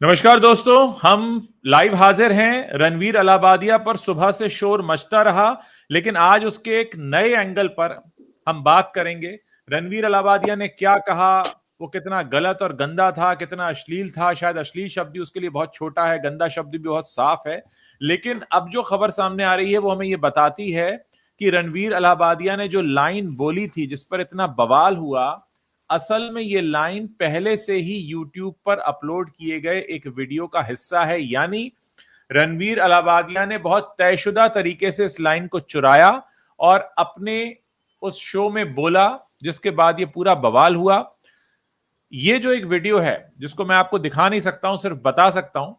नमस्कार दोस्तों, हम लाइव हाजिर हैं। रणवीर अलाहाबादिया पर सुबह से शोर मचता रहा, लेकिन आज उसके एक नए एंगल पर हम बात करेंगे। रणवीर अलाहाबादिया ने क्या कहा, वो कितना गलत और गंदा था, कितना अश्लील था। शायद अश्लील शब्द भी उसके लिए बहुत छोटा है, गंदा शब्द भी बहुत साफ है। लेकिन अब जो खबर सामने आ रही है वो हमें ये बताती है कि रणवीर अलाहाबादिया ने जो लाइन बोली थी, जिस पर इतना बवाल हुआ, असल में ये लाइन पहले से ही YouTube पर अपलोड किए गए एक वीडियो का हिस्सा है। यानी रणवीर अलाहाबादिया ने बहुत तयशुदा तरीके से इस लाइन को चुराया और अपने उस शो में बोला, जिसके बाद ये पूरा बवाल हुआ। ये जो एक वीडियो है, जिसको मैं आपको दिखा नहीं सकता हूं, सिर्फ बता सकता हूं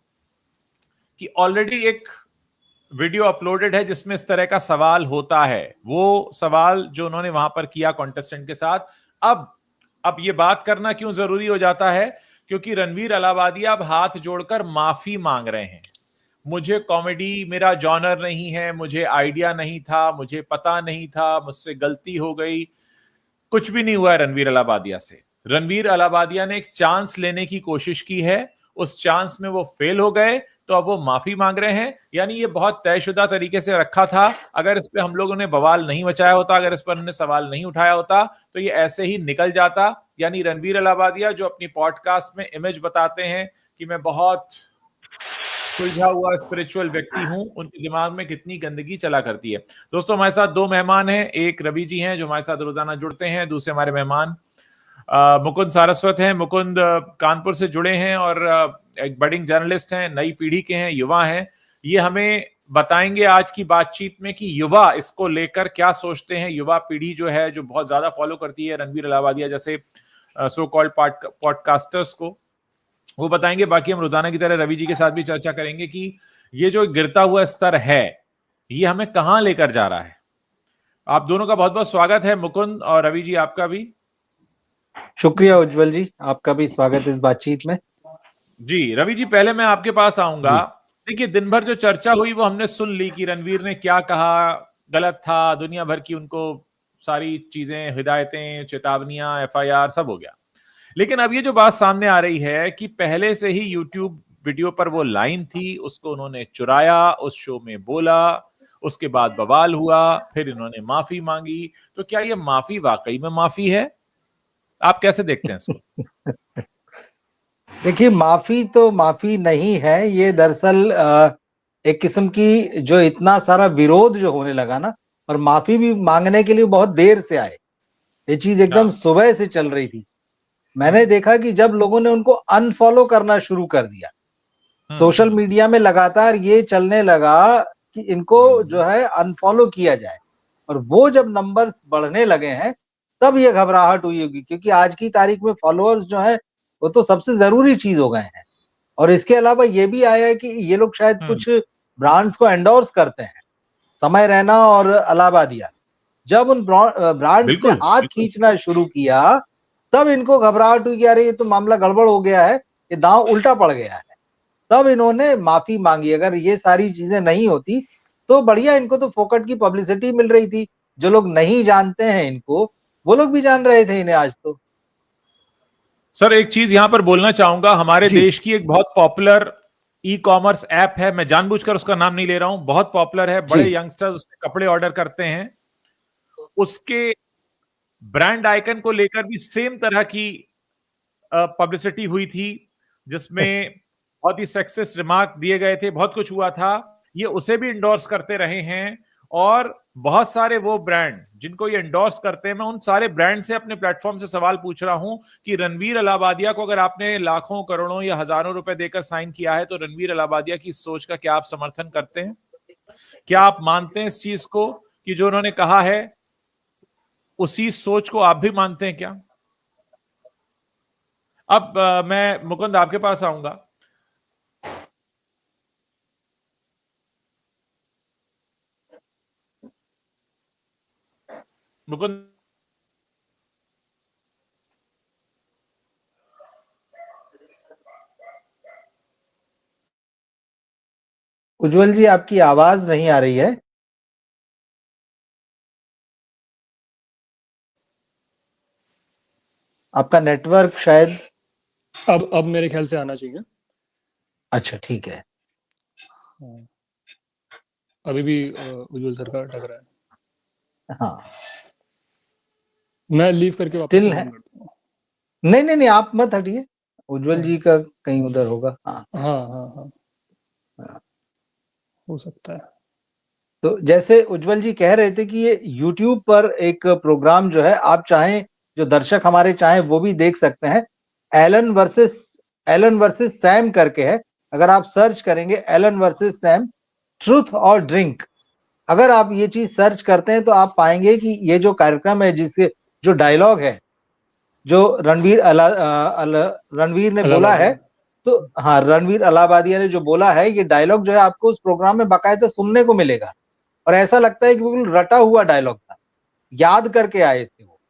कि ऑलरेडी एक वीडियो अपलोडेड है जिसमें इस तरह का सवाल होता है। वो सवाल जो उन्होंने वहां पर किया कॉन्टेस्टेंट के साथ। अब ये बात करना क्यों जरूरी हो जाता है? क्योंकि रणवीर अलाहाबादिया अब हाथ जोड़कर माफी मांग रहे हैं। मुझे कॉमेडी मेरा जॉनर नहीं है, मुझे आइडिया नहीं था, मुझे पता नहीं था, मुझसे गलती हो गई। कुछ भी नहीं हुआ है रणवीर अलाहाबादिया से। रणवीर अलाहाबादिया ने एक चांस लेने की कोशिश की है, उस चांस में वो फेल हो गए, तो अब वो माफी मांग रहे हैं। यानी ये बहुत तयशुदा तरीके से रखा था। अगर इस पे हम लोगों ने बवाल नहीं मचाया होता, अगर इस पर हमने सवाल नहीं उठाया होता, तो ये ऐसे ही निकल जाता। यानी रणवीर अलाहाबादिया जो अपनी पॉडकास्ट में इमेज बताते हैं कि मैं बहुत सुलझा हुआ स्पिरिचुअल व्यक्ति हूं, उनके दिमाग में कितनी गंदगी चला करती है। दोस्तों, हमारे साथ दो मेहमान हैं। एक रवि जी हैं जो हमारे साथ रोजाना जुड़ते हैं। दूसरे हमारे मेहमान मुकुंद सारस्वत हैं। मुकुंद कानपुर से जुड़े हैं और एक बडिंग जर्नलिस्ट हैं, नई पीढ़ी के हैं, युवा हैं। ये हमें बताएंगे आज की बातचीत में कि युवा इसको लेकर क्या सोचते हैं। युवा पीढ़ी जो है, जो बहुत ज्यादा फॉलो करती है रणवीर अलाहाबादिया जैसे सो कॉल्ड पॉडकास्टर्स को, वो बताएंगे। बाकी हम रोजाना की तरह रवि जी के साथ भी चर्चा करेंगे कि ये जो गिरता हुआ स्तर है, ये हमें कहां लेकर जा रहा है। आप दोनों का बहुत बहुत स्वागत है, मुकुंद और रवि जी, आपका भी। शुक्रिया उज्जवल जी, आपका भी स्वागत इस बातचीत में। जी रवि जी, पहले मैं आपके पास आऊंगा। जी देखिए, दिन भर जो चर्चा हुई वो हमने सुन ली कि रणवीर ने क्या कहा, गलत था। दुनिया भर की उनको सारी चीजें, हिदायतें, चेतावनियां, एफआईआर सब हो गया। लेकिन अब ये जो बात सामने आ रही है कि पहले से ही यूट्यूब वीडियो पर वो लाइन थी, उसको उन्होंने चुराया, उस शो में बोला, उसके बाद बवाल हुआ, फिर इन्होंने माफी मांगी। तो क्या ये माफी वाकई में माफी है? आप कैसे देखते हैं इसको? देखिए, माफी तो माफी नहीं है। ये दरअसल एक किस्म की जो इतना सारा विरोध जो होने लगा ना, और माफी भी मांगने के लिए बहुत देर से आए। ये चीज एकदम हाँ। सुबह से चल रही थी। मैंने देखा कि जब लोगों ने उनको अनफॉलो करना शुरू कर दिया, सोशल हम्म। मीडिया में लगातार ये चलने लगा कि इनको जो है अनफॉलो किया जाए, और वो जब नंबर्स बढ़ने लगे हैं, तब ये घबराहट हुई होगी। क्योंकि आज की तारीख में फॉलोअर्स जो है, वो तो सबसे जरूरी चीज हो गए हैं। और इसके अलावा ये भी आया है कि ये लोग शायद हम्म। कुछ ब्रांड्स को एंडोर्स करते हैं, समय रैना और अलाहाबादिया। जब उन ब्रांड्स ने बिल्कुल हाथ बिल्कुल। खींचना शुरू किया, तब इनको घबराहट हुई कि अरे ये तो मामला गड़बड़ हो गया है, ये दांव उल्टा पड़ गया है। तब इन्होंने माफी मांगी। अगर ये सारी चीजें नहीं होती तो बढ़िया, इनको तो फोकट की पब्लिसिटी मिल रही थी। जो लोग नहीं जानते हैं इनको, वो लोग भी जान रहे थे इन्हें आज तो। सर, एक चीज यहां पर बोलना चाहूंगा। हमारे जी देश की एक बहुत पॉपुलर ई कॉमर्स ऐप है, मैं जानबूझकर उसका नाम नहीं ले रहा हूं, बहुत पॉपुलर है, जी बड़े यंगस्टर्स उससे कपड़े ऑर्डर करते हैं। उसके ब्रांड आइकन को लेकर भी सेम तरह की पब्लिसिटी हुई थी, जिसमें बहुत ही सेक्सिस्ट रिमार्क दिए गए थे, बहुत कुछ हुआ था। ये उसे भी इंडोर्स करते रहे हैं। और बहुत सारे वो ब्रांड जिनको ये इंडोर्स करते हैं, मैं उन सारे ब्रांड से अपने प्लेटफॉर्म से सवाल पूछ रहा हूं कि रणवीर अलाहाबादिया को अगर आपने लाखों, करोड़ों या हजारों रुपए देकर साइन किया है, तो रणवीर अलाहाबादिया की इस सोच का क्या आप समर्थन करते हैं? क्या आप मानते हैं इस चीज को कि जो उन्होंने कहा है, उसी सोच को आप भी मानते हैं क्या? अब मैं मुकुंद आपके पास आऊंगा। मुकुंद। उज्जवल जी, आपकी आवाज नहीं आ रही है। आपका नेटवर्क शायद। अब मेरे ख्याल से आना चाहिए। अच्छा ठीक है। हाँ, अभी भी उज्जवल सर का अटक रहा है। हाँ मैं लीव करके वापस स्टिल लॉग है। इन करता हूँ। नहीं नहीं नहीं, आप मत हटिए, उज्जवल हाँ जी का कहीं उधर होगा। हाँ हाँ हाँ हाँ, हाँ। हो सकता है। तो जैसे उज्जवल जी कह रहे थे कि ये YouTube पर एक प्रोग्राम जो है, आप चाहें, जो दर्शक हमारे चाहें वो भी देख सकते हैं। एलन वर्सेस सैम करके है, अगर आप सर्च करेंगे एलन वर्सेस सैम ट्रूथ और ड्रिंक, अगर आप ये चीज सर्च करते हैं तो आप पाएंगे कि ये जो कार्यक्रम है, जिसके जो डायलॉग है, जो रणवीर ने बोला है, इलाहाबादिया। तो हाँ, रणवीर अलाहाबादिया ने जो बोला है, ये डायलॉग जो है आपको उस प्रोग्राम में बाकायदा सुनने को मिलेगा, और ऐसा लगता है कि बिल्कुल रटा हुआ डायलॉग था, याद करके आए थे वो।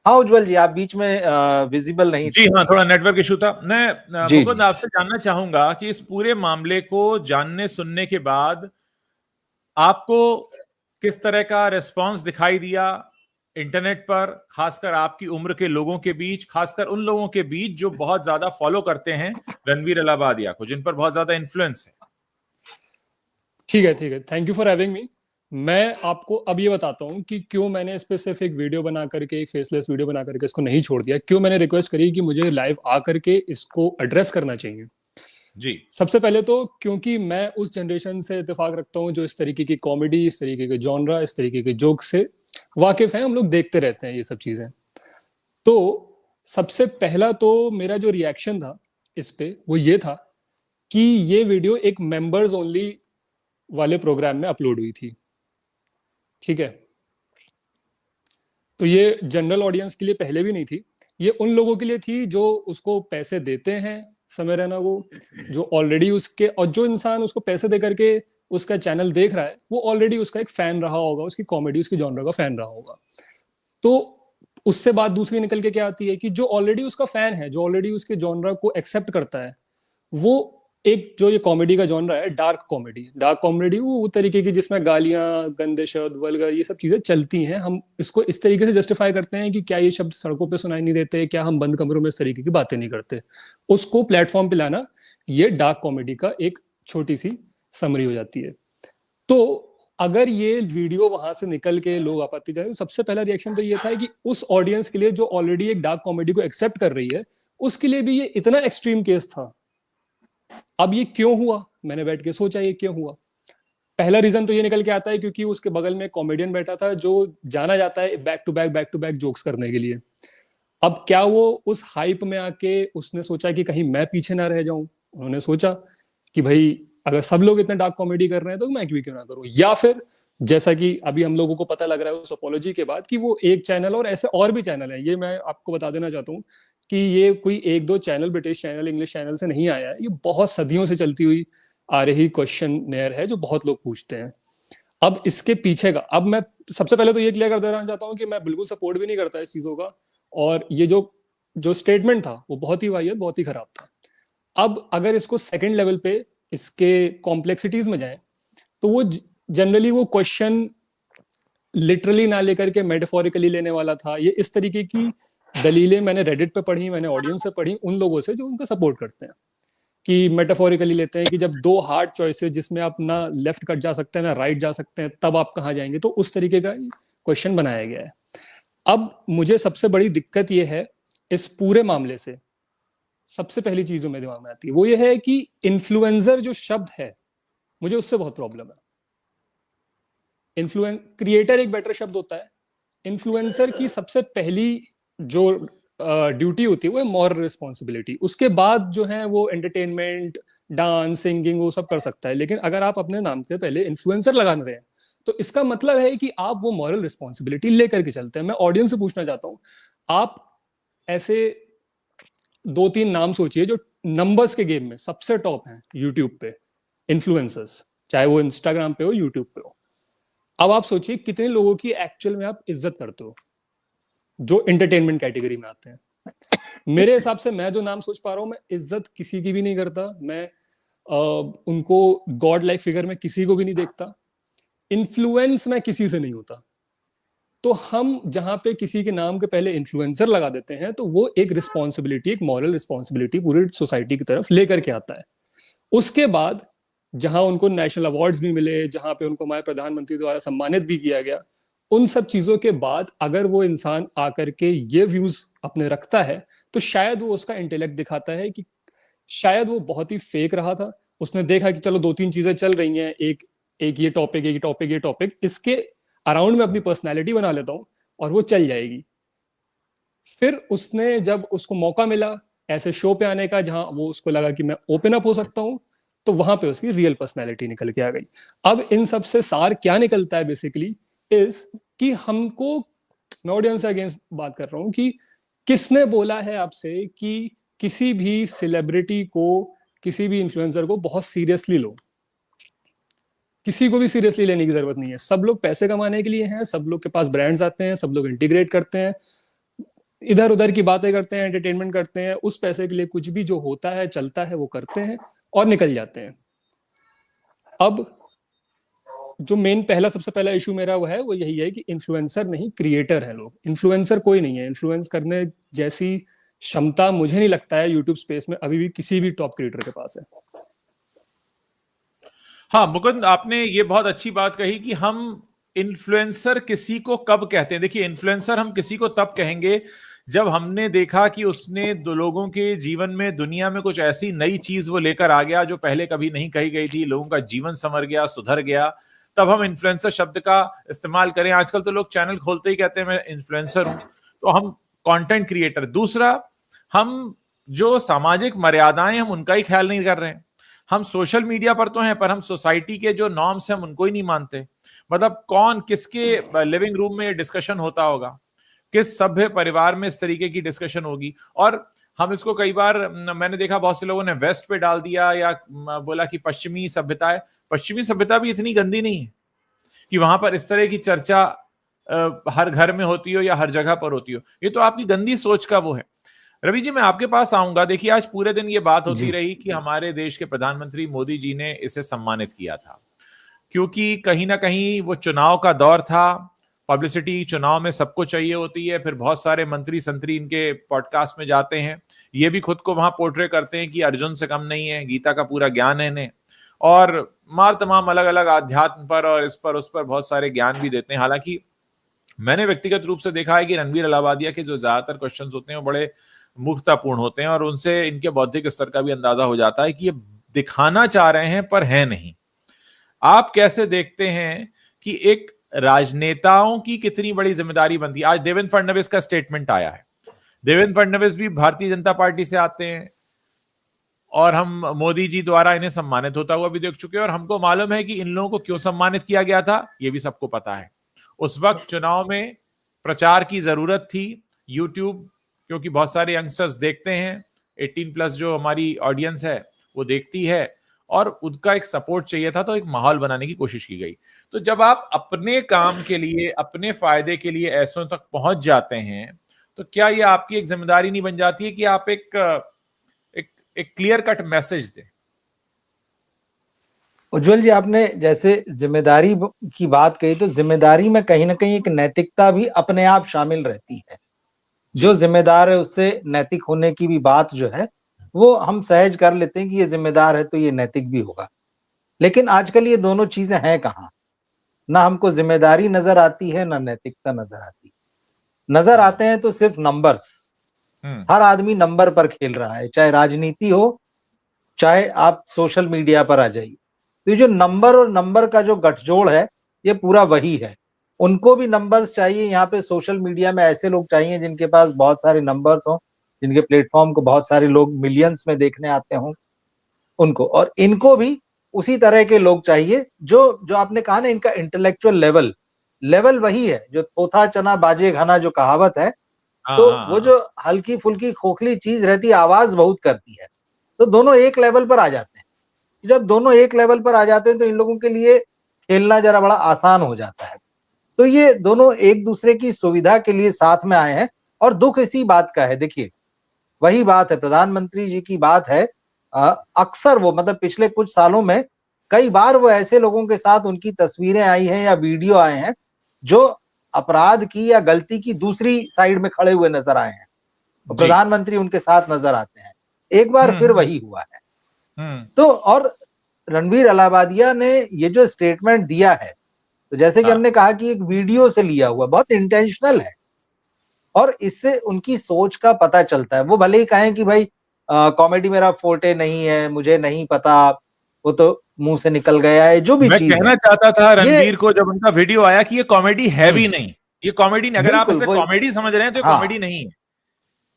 हाँ उज्जवल जी, आप बीच में विजिबल नहीं जी थे। हाँ, थोड़ा नेटवर्क इशू था। मैं जी मुकुंद जी। आपसे जानना चाहूंगा कि इस पूरे मामले को जानने सुनने के बाद आपको किस तरह का रिस्पांस दिखाई दिया इंटरनेट पर, खासकर आपकी उम्र के लोगों के बीच, खासकर उन लोगों के बीच जो बहुत ज्यादा फॉलो करते हैं रणवीर अलाहाबादिया को, जिन पर बहुत ज्यादा इन्फ्लुएंस है? ठीक है, thank you for having me. मैं आपको अब ये बताता हूँ कि क्यों मैंने इस पे सिर्फ एक वीडियो बना करके, एक फेसलेस वीडियो बना करके इसको नहीं छोड़ दिया, क्यों मैंने रिक्वेस्ट करी कि मुझे लाइव आकर के इसको एड्रेस करना चाहिए। जी। सबसे पहले तो क्योंकि मैं उस जनरेशन से इत्तेफाक रखता हूँ जो इस तरीके की कॉमेडी, इस तरीके के जॉनरा, इस तरीके के जोक से वाकिफ है, हम लोग देखते रहते हैं ये सब चीजें। तो सबसे पहला तो मेरा जो रिएक्शन था इस पे वो ये था कि ये वीडियो एक मेंबर्स ओनली वाले प्रोग्राम में अपलोड हुई थी, ठीक है। तो ये जनरल ऑडियंस के लिए पहले भी नहीं थी, ये उन लोगों के लिए थी जो उसको पैसे देते हैं समय रैना को, जो ऑलरेडी उसके, और जो इंसान उसको पैसे दे करके उसका चैनल देख रहा है वो ऑलरेडी उसका एक फैन रहा होगा, उसकी कॉमेडी, उसकी जॉनर का फैन रहा होगा। तो उससे बात दूसरी निकल के क्या आती है कि जो ऑलरेडी उसका फैन है, जो ऑलरेडी उसके जॉनर को एक्सेप्ट करता है, वो एक जो ये कॉमेडी का जॉनर है डार्क कॉमेडी वो तरीके की जिसमें गालियां, गंदे शब्द, वल्गर, ये सब चीजें चलती हैं, हम इसको इस तरीके से जस्टिफाई करते हैं कि क्या ये शब्द सड़कों पे सुनाई नहीं देते, क्या हम बंद कमरों में इस तरीके की बातें नहीं करते। उसको प्लेटफॉर्म पे लाना, ये डार्क कॉमेडी का एक छोटी सी समरी हो जाती है। तो अगर ये वीडियो वहां से निकल के लोग आपत्ति जाए, तो सबसे पहला रिएक्शन तो ये था कि उस ऑडियंस के लिए जो ऑलरेडी एक डार्क कॉमेडी को एक्सेप्ट कर रही है, उसके लिए भी ये इतना एक्सट्रीम केस था। अब ये क्यों हुआ, मैंने बैठ के सोचा ये क्यों हुआ। पहला रीजन तो ये निकल के आता है क्योंकि उसके बगल में कॉमेडियन बैठा था जो जाना जाता है बैक टू बैक जोक्स करने के लिए। अब क्या वो उस हाइप में आके उसने सोचा कि कहीं मैं पीछे ना रह जाऊं, उन्होंने सोचा कि भाई अगर सब लोग इतने डार्क कॉमेडी कर रहे हैं तो मैं भी क्यों ना करूं। या फिर जैसा कि अभी हम लोगों को पता लग रहा है उस अपोलॉजी के बाद कि वो एक चैनल, और ऐसे और भी चैनल है, ये मैं आपको बता देना चाहता हूँ कि ये कोई एक दो channel, British channel, English channel से नहीं आया है, ये बहुत सदियों से चलती हुई आ रही क्वेश्चन है जो बहुत लोग पूछते हैं। अब इसके पीछे का, अब मैं सबसे पहले तो ये क्लियर कर देना चाहता हूँ कि मैं बिल्कुल सपोर्ट भी नहीं करता इस चीजों का, और ये जो जो स्टेटमेंट था वो बहुत ही वाहियात, बहुत ही खराब था। अब अगर इसको सेकंड लेवल पे इसके कॉम्प्लेक्सिटीज में जाए तो वो जनरली वो क्वेश्चन लिटरली ना लेकर के मेटाफोरिकली लेने वाला था। ये इस तरीके की दलीलें मैंने रेडिट पे पढ़ी, मैंने ऑडियंस से पढ़ी, उन लोगों से जो उनको सपोर्ट करते हैं, कि मेटाफोरिकली लेते हैं कि जब दो हार्ड चॉइसेस जिसमें आप ना लेफ्ट कट जा सकते हैं ना राइट जा सकते हैं, तब आप कहाँ जाएंगे। तो उस तरीके का क्वेश्चन बनाया गया है। अब मुझे सबसे बड़ी दिक्कत यह है इस पूरे मामले से, सबसे पहली चीज जो मेरे दिमाग में आती है वो ये है कि इन्फ्लुएंसर जो शब्द है, मुझे उससे बहुत प्रॉब्लम है। क्रिएटर एक बेटर शब्द होता है। इन्फ्लुएंसर की सबसे पहली जो ड्यूटी होती है वो है मॉरल रिस्पॉन्सिबिलिटी। उसके बाद जो है वो एंटरटेनमेंट, डांस, सिंगिंग वो सब कर सकता है, लेकिन अगर आप अपने नाम के पहले इन्फ्लुएंसर लगा रहे हैं तो इसका मतलब है कि आप वो मॉरल रिस्पॉन्सिबिलिटी लेकर के चलते हैं। मैं ऑडियंस से पूछना चाहता हूं, आप ऐसे दो तीन नाम सोचिए जो नंबर्स के गेम में सबसे टॉप हैं यूट्यूब पे इन्फ्लुएंसर्स, चाहे वो इंस्टाग्राम पे हो, यूट्यूब पे हो। अब आप सोचिए कितने लोगों की एक्चुअल में आप इज्जत करते हो जो एंटरटेनमेंट कैटेगरी में आते हैं। मेरे हिसाब से मैं जो नाम सोच पा रहा हूं, मैं इज्जत किसी की भी नहीं करता, मैं उनको गॉड लाइक फिगर में किसी को भी नहीं देखता, इन्फ्लुएंस में किसी से नहीं होता। तो हम जहां पे किसी के नाम के पहले इन्फ्लुएंसर लगा देते हैं तो वो एक रिस्पॉन्सिबिलिटी, एक मॉरल रिस्पॉन्सिबिलिटी पूरी सोसाइटी की तरफ लेकर के आता है। उसके बाद जहां उनको नेशनल अवार्ड्स भी मिले, जहां पे उनको हमारे प्रधानमंत्री द्वारा सम्मानित भी किया गया, उन सब चीजों के बाद अगर वो इंसान आकर के ये व्यूज अपने रखता है, तो शायद वो उसका इंटेलेक्ट दिखाता है कि शायद वो बहुत ही फेक रहा था। उसने देखा कि चलो 2-3 चीजें चल रही हैं, एक एक ये टॉपिक, एक टॉपिक, ये टॉपिक, इसके अराउंड में अपनी पर्सनैलिटी बना लेता हूँ और वो चल जाएगी। फिर उसने जब उसको मौका मिला ऐसे शो पे आने का जहां वो उसको लगा कि मैं ओपन अप हो सकता हूँ, तो वहां पे उसकी रियल पर्सनैलिटी निकल के आ गई। अब इन सब से सार क्या निकलता है बेसिकली इज कि हमको, मैं ऑडियंस अगेंस्ट बात कर रहा हूँ, कि किसने बोला है आपसे कि किसी भी सेलिब्रिटी को, किसी भी इन्फ्लुएंसर को बहुत सीरियसली लो? किसी को भी सीरियसली लेने की जरूरत नहीं है। सब लोग पैसे कमाने के लिए हैं, सब लोग के पास ब्रांड्स आते हैं, सब लोग इंटीग्रेट करते हैं, इधर उधर की बातें करते हैं, एंटरटेनमेंट करते हैं, उस पैसे के लिए कुछ भी जो होता है चलता है वो करते हैं और निकल जाते हैं। अब जो मेन पहला, सबसे पहला इशू मेरा वो यही है कि इन्फ्लुएंसर नहीं, क्रिएटर है लोग। इन्फ्लुएंसर कोई नहीं है। इन्फ्लुएंस करने जैसी क्षमता मुझे नहीं लगता है यूट्यूब स्पेस में अभी भी किसी भी टॉप क्रिएटर के पास है। हाँ मुकुंद, आपने ये बहुत अच्छी बात कही कि हम इन्फ्लुएंसर किसी को कब कहते हैं। देखिए, इन्फ्लुएंसर हम किसी को तब कहेंगे जब हमने देखा कि उसने दो लोगों के जीवन में, दुनिया में कुछ ऐसी नई चीज वो लेकर आ गया जो पहले कभी नहीं कही गई थी, लोगों का जीवन संवर गया, सुधर गया, तब हम इन्फ्लुएंसर शब्द का इस्तेमाल करें। आजकल तो लोग चैनल खोलते ही कहते हैं मैं इन्फ्लुएंसर हूं, तो हम कंटेंट क्रिएटर। दूसरा, हम जो सामाजिक मर्यादाएं, हम उनका ही ख्याल नहीं कर रहे हैं। हम सोशल मीडिया पर तो हैं, पर हम सोसाइटी के जो नॉर्म्स हैं हम उनको ही नहीं मानते। मतलब कौन किसके लिविंग रूम में डिस्कशन होता होगा, किस सभ्य परिवार में इस तरीके की डिस्कशन होगी। और हम इसको कई बार, मैंने देखा बहुत से लोगों ने वेस्ट पे डाल दिया या बोला कि पश्चिमी सभ्यता है। पश्चिमी सभ्यता भी इतनी गंदी नहीं है कि वहां पर इस तरह की चर्चा हर घर में होती हो या हर जगह पर होती हो। ये तो आपकी गंदी सोच का वो है। रवि जी, मैं आपके पास आऊंगा। देखिए, आज पूरे दिन ये बात होती रही कि हमारे देश के प्रधानमंत्री मोदी जी ने इसे सम्मानित किया था, क्योंकि कहीं ना कहीं वो चुनाव का दौर था। पब्लिसिटी चुनाव में सबको चाहिए होती है। फिर बहुत सारे मंत्री संतरी इनके पॉडकास्ट में जाते हैं, ये भी खुद को वहां पोर्ट्रे करते हैं कि अर्जुन से कम नहीं है, गीता का पूरा ज्ञान है इन्हें, और मार तमाम अलग अलग आध्यात्म पर और इस पर उस पर बहुत सारे ज्ञान भी देते हैं। हालांकि मैंने व्यक्तिगत रूप से देखा है कि रणवीर अलाहाबादिया के जो ज्यादातर क्वेश्चन होते हैं वो बड़े मूर्खतापूर्ण होते हैं, और उनसे इनके बौद्धिक स्तर का भी अंदाजा हो जाता है कि ये दिखाना चाह रहे हैं पर है नहीं। आप कैसे देखते हैं कि एक राजनेताओं की कितनी बड़ी जिम्मेदारी बनती है? आज देवेंद्र फडणवीस का स्टेटमेंट आया है। देवेंद्र फडणवीस भी भारतीय जनता पार्टी से आते हैं और हम मोदी जी द्वारा इन्हें सम्मानित होता हुआ भी देख चुके हैं, और हमको मालूम है कि इन लोगों को क्यों सम्मानित किया गया था, ये भी सबको पता है। उस वक्त चुनाव में प्रचार की जरूरत थी। यूट्यूब, क्योंकि बहुत सारे यंगस्टर्स देखते हैं, 18+ जो हमारी ऑडियंस है वो देखती है, और उनका एक सपोर्ट चाहिए था, तो एक माहौल बनाने की कोशिश की गई। तो जब आप अपने काम के लिए, अपने फायदे के लिए ऐसों तक पहुंच जाते हैं, तो क्या ये आपकी एक जिम्मेदारी नहीं बन जाती है कि आप एक क्लियर कट मैसेज दें? उज्जवल जी, आपने जैसे जिम्मेदारी की बात कही, तो जिम्मेदारी में कहीं ना कहीं एक नैतिकता भी अपने आप शामिल रहती है। जो जिम्मेदार है उससे नैतिक होने की भी बात जो है वो हम सहज कर लेते हैं कि ये जिम्मेदार है तो ये नैतिक भी होगा। लेकिन आजकल ये दोनों चीजें हैं कहाँ? ना हमको जिम्मेदारी नजर आती है, ना नैतिकता नजर आती है। नजर आते हैं तो सिर्फ नंबर्स। हर आदमी नंबर पर खेल रहा है, चाहे राजनीति हो, चाहे आप सोशल मीडिया पर आ जाइए। तो ये जो नंबर और नंबर का जो गठजोड़ है, ये पूरा वही है। उनको भी नंबर्स चाहिए। यहाँ पे सोशल मीडिया में ऐसे लोग चाहिए जिनके पास बहुत सारे नंबर्स हों, जिनके प्लेटफॉर्म को बहुत सारे लोग मिलियंस में देखने आते हों उनको। और इनको भी उसी तरह के लोग चाहिए जो आपने कहा ना, इनका इंटेलेक्चुअल लेवल वही है जो थोथा चना बाजे घना जो कहावत है। तो वो जो हल्की फुल्की खोखली चीज रहती है, आवाज बहुत करती है। तो दोनों एक लेवल पर आ जाते हैं। जब दोनों एक लेवल पर आ जाते हैं तो इन लोगों के लिए खेलना जरा बड़ा आसान हो जाता है। तो ये दोनों एक दूसरे की सुविधा के लिए साथ में आए हैं। और दुख इसी बात का है। देखिए, वही बात है, प्रधानमंत्री जी की बात है। अक्सर वो, मतलब पिछले कुछ सालों में कई बार वो ऐसे लोगों के साथ उनकी तस्वीरें आई हैं या वीडियो आए हैं जो अपराध की या गलती की दूसरी साइड में खड़े हुए नजर आए हैं। तो प्रधानमंत्री उनके साथ नजर आते हैं। एक बार फिर वही हुआ है। तो और रणवीर अलाहाबादिया ने ये जो स्टेटमेंट दिया है, तो जैसे कि हमने कहा कि एक वीडियो से लिया हुआ, बहुत इंटेंशनल है और इससे उनकी सोच का पता चलता है। वो भले ही कहें कि भाई कॉमेडी मेरा फोर्टे नहीं है, मुझे नहीं पता, वो तो मुंह से निकल गया है, जो भी मैं चीज है। कहना चाहता था ये रणवीर को, जब उनका वीडियो आया, कि ये कॉमेडी है भी नहीं, ये कॉमेडी नहीं। अगर आप बिल्कुल इसे वही, कॉमेडी समझ रहे हैं तो ये हाँ, कॉमेडी नहीं है।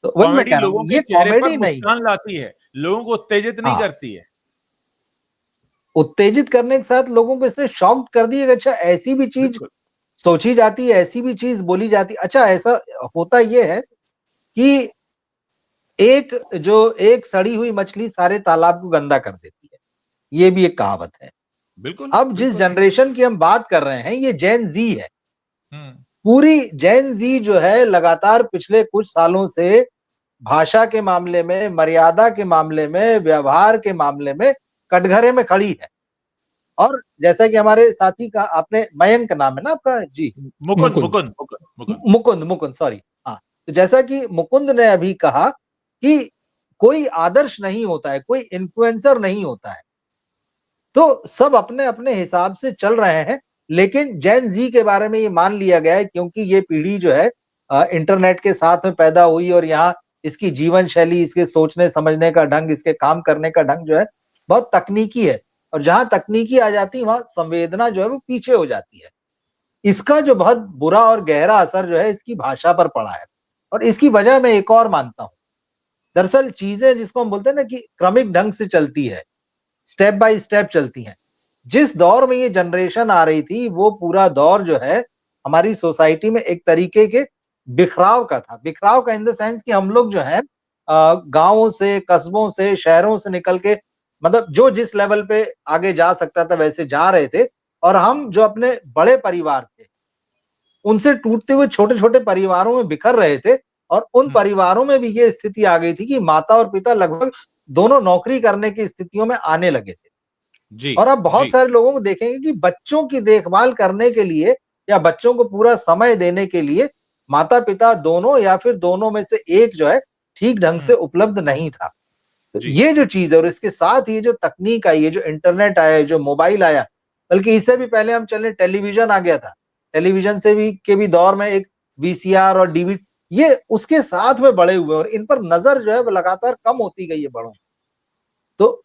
तो वही मैं कॉमेडी कह रहा लोगों हूँ, के ये चेहरे पर कॉमेडी नहीं, मुस्कान लाती है, लोगों को उत्तेजित नहीं हाँ, करती है। उत्तेजित करने के साथ लोगों को इससे शॉक्ड कर दिए, अच्छा ऐसी भी चीज बिल्कुल। सोची जाती है, ऐसी भी चीज बोली जाती है। अच्छा, ऐसा होता ये है कि एक सड़ी हुई मछली सारे तालाब को गंदा कर देती है, ये भी एक कहावत है। बिल्कुल अब जिस बिल्कुल। जनरेशन की हम बात कर रहे हैं, ये जेन जी है। हम्म। पूरी जेन जी जो है लगातार पिछले कुछ सालों से भाषा के मामले में, मर्यादा के मामले में, व्यवहार के मामले में कटघरे में खड़ी है। और जैसा कि हमारे साथी का, आपने मयंक नाम है ना आपका जी, मुकुंद मुकुंद। मुकुंद मुकुंद मुकुंद। मुकुंद, मुकुंद सॉरी, हाँ, तो जैसा कि मुकुंद ने अभी कहा कि कोई आदर्श नहीं होता है, कोई इन्फ्लुएंसर नहीं होता है, तो सब अपने अपने हिसाब से चल रहे हैं। लेकिन जेन जी के बारे में ये मान लिया गया है, क्योंकि ये पीढ़ी जो है इंटरनेट के साथ में पैदा हुई और यहाँ इसकी जीवन शैली, इसके सोचने समझने का ढंग, इसके काम करने का ढंग जो है बहुत तकनीकी है। और जहां तकनीकी आ जाती है, वहां संवेदना जो है वो पीछे हो जाती है। इसका जो बहुत बुरा और गहरा असर जो है इसकी भाषा पर पड़ा है। और इसकी वजह मैं एक और मानता हूं, दरअसल चीजें जिसको हम बोलते हैं ना कि क्रमिक ढंग से चलती है, स्टेप बाय स्टेप चलती हैं। जिस दौर में ये जनरेशन आ रही थी, वो पूरा दौर जो है हमारी सोसाइटी में एक तरीके के बिखराव का था। बिखराव का इन द सेंस कि हम लोग जो है गांवों से, कस्बों से, शहरों से निकल के, मतलब जो जिस लेवल पे आगे जा सकता था वैसे जा रहे थे। और हम जो अपने बड़े परिवार थे, उनसे टूटते हुए छोटे छोटे परिवारों में बिखर रहे थे। और उन हम्म। परिवारों में भी ये स्थिति आ गई थी कि माता और पिता लगभग दोनों नौकरी करने की स्थितियों में आने लगे थे। जी और आप बहुत जी। सारे लोगों को देखेंगे कि बच्चों की देखभाल करने के लिए या बच्चों को पूरा समय देने के लिए माता पिता दोनों या फिर दोनों में से एक जो है ठीक ढंग से उपलब्ध नहीं था। तो जी ये जो चीज है, और इसके साथ ये जो तकनीक आई है, जो इंटरनेट आया है, जो मोबाइल आया, बल्कि इससे भी पहले हम चले, टेलीविजन आ गया था। टेलीविजन से भी के भी दौर में एक वीसीआर और डीवीडी, ये उसके साथ में बड़े हुए और इन पर नजर जो है वो लगातार कम होती गई है बड़ों। तो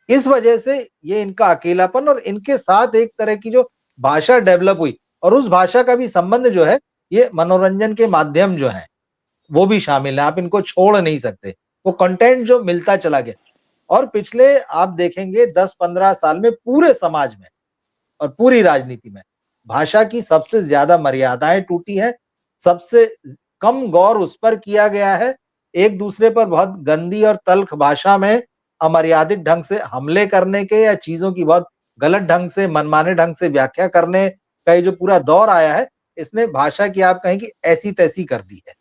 इस वजह से ये इनका अकेलापन और इनके साथ एक तरह की जो भाषा डेवलप हुई, और उस भाषा का भी संबंध जो है ये मनोरंजन के माध्यम जो है वो भी शामिल है। आप इनको छोड़ नहीं सकते, वो कंटेंट जो मिलता चला गया। और पिछले आप देखेंगे 10-15 साल में पूरे समाज में और पूरी राजनीति में भाषा की सबसे ज्यादा मर्यादाएं टूटी है, सबसे कम गौर उस पर किया गया है। एक दूसरे पर बहुत गंदी और तल्ख भाषा में अमर्यादित ढंग से हमले करने के या चीजों की बहुत गलत ढंग से, मनमाने ढंग से व्याख्या करने का ये जो पूरा दौर आया है, इसने भाषा की आप कहें कि ऐसी तैसी कर दी है।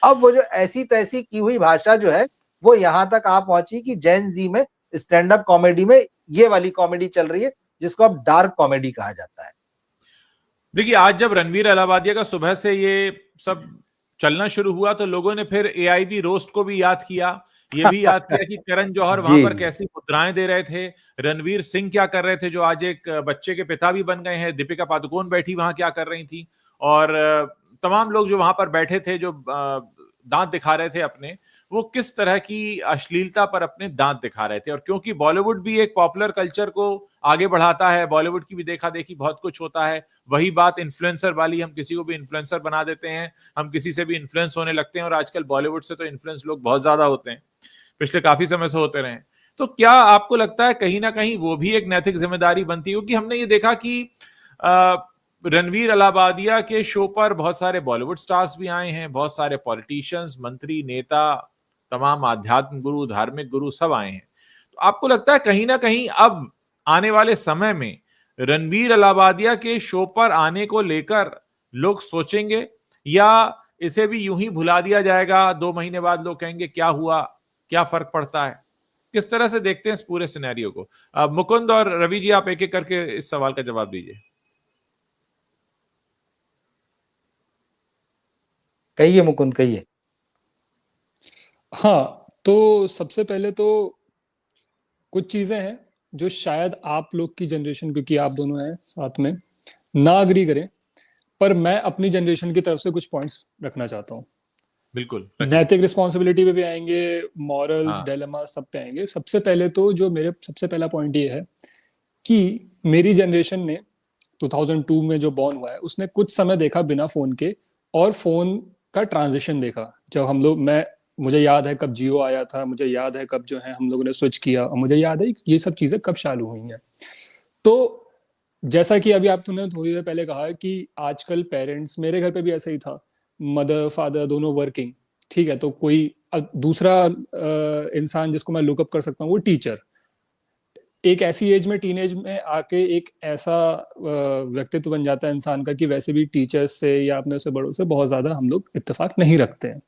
अब वो जो ऐसी तैसी की हुई भाषा जो है वो यहां तक आ पहुंची कि जेन जी में, स्टैंड अप कॉमेडी में ये वाली कॉमेडी चल रही है जिसको अब डार्क कॉमेडी कहा जाता है। देखिए, आज जब रणवीर अलाहाबादिया का सुबह से ये सब चलना शुरू हुआ, तो लोगों ने फिर एआईबी रोस्ट को भी याद किया। ये भी याद किया कि करण जौहर वहां जी पर जी, कैसी मुद्राएं दे रहे थे, रणवीर सिंह क्या कर रहे थे, जो आज एक बच्चे के पिता भी बन गए हैं, दीपिका पादुकोण बैठी वहां क्या कर रही थी, और तमाम लोग जो वहां पर बैठे थे, जो दांत दिखा रहे थे अपने, वो किस तरह की अश्लीलता पर अपने दांत दिखा रहे थे। और क्योंकि बॉलीवुड भी एक पॉपुलर कल्चर को आगे बढ़ाता है, बॉलीवुड की भी देखा देखी बहुत कुछ होता है। वही बात इन्फ्लुएंसर वाली, हम किसी को भी इन्फ्लुएंसर बना देते हैं, हम किसी से भी इन्फ्लुएंस होने लगते हैं, और आजकल बॉलीवुड से तो इन्फ्लुएंस लोग बहुत ज्यादा होते हैं, पिछले काफी समय से होते रहे। तो क्या आपको लगता है कहीं ना कहीं वो भी एक नैतिक जिम्मेदारी बनती है? क्योंकि हमने ये देखा कि रणवीर अलाहाबादिया के शो पर बहुत सारे बॉलीवुड स्टार्स भी आए हैं, बहुत सारे पॉलिटिशियंस, मंत्री, नेता, तमाम आध्यात्म गुरु, धार्मिक गुरु सब आए हैं। तो आपको लगता है कहीं ना कहीं अब आने वाले समय में रणवीर अलाहाबादिया के शो पर आने को लेकर लोग सोचेंगे, या इसे भी यूं ही भुला दिया जाएगा, 2 महीने बाद लोग कहेंगे क्या हुआ, क्या फर्क पड़ता है? किस तरह से देखते हैं इस पूरे सिनेरियो को? मुकुंद और रवि जी, आप एक एक करके इस सवाल का जवाब दीजिए। कहिए मुकुंद, कहिए। हाँ, तो सबसे पहले तो कुछ चीजें हैं जो शायद आप लोग की जनरेशन, क्योंकि आप दोनों हैं साथ में, ना अग्री करें, पर मैं अपनी जनरेशन की तरफ से कुछ पॉइंट्स रखना चाहता हूँ। बिल्कुल रखिए। नैतिक रिस्पॉन्सिबिलिटी पे भी आएंगे, मॉरल्स, हाँ डायलेमा सब पे आएंगे। सबसे पहले तो जो मेरे सबसे पहला पॉइंट ये है कि मेरी जनरेशन ने 2002 में जो बॉर्न हुआ है उसने कुछ समय देखा बिना फोन के, और फोन का ट्रांजिशन देखा। जब हम लोग, मैं, मुझे याद है कब जियो आया था, मुझे याद है कब जो है हम लोगों ने स्विच किया, और मुझे याद है ये सब चीजें कब चालू हुई हैं। तो जैसा कि अभी आप तुमने थोड़ी देर पहले कहा कि आजकल पेरेंट्स, मेरे घर पे भी ऐसा ही था, मदर फादर दोनों वर्किंग, ठीक है, तो कोई दूसरा इंसान जिसको मैं लुकअप कर सकता हूँ वो टीचर। एक ऐसी एज में, टीनेज में आके एक ऐसा व्यक्तित्व बन जाता है इंसान का कि वैसे भी टीचर्स से या अपने से बड़ों से बहुत ज्यादा हम लोग इत्तेफाक नहीं रखते हैं।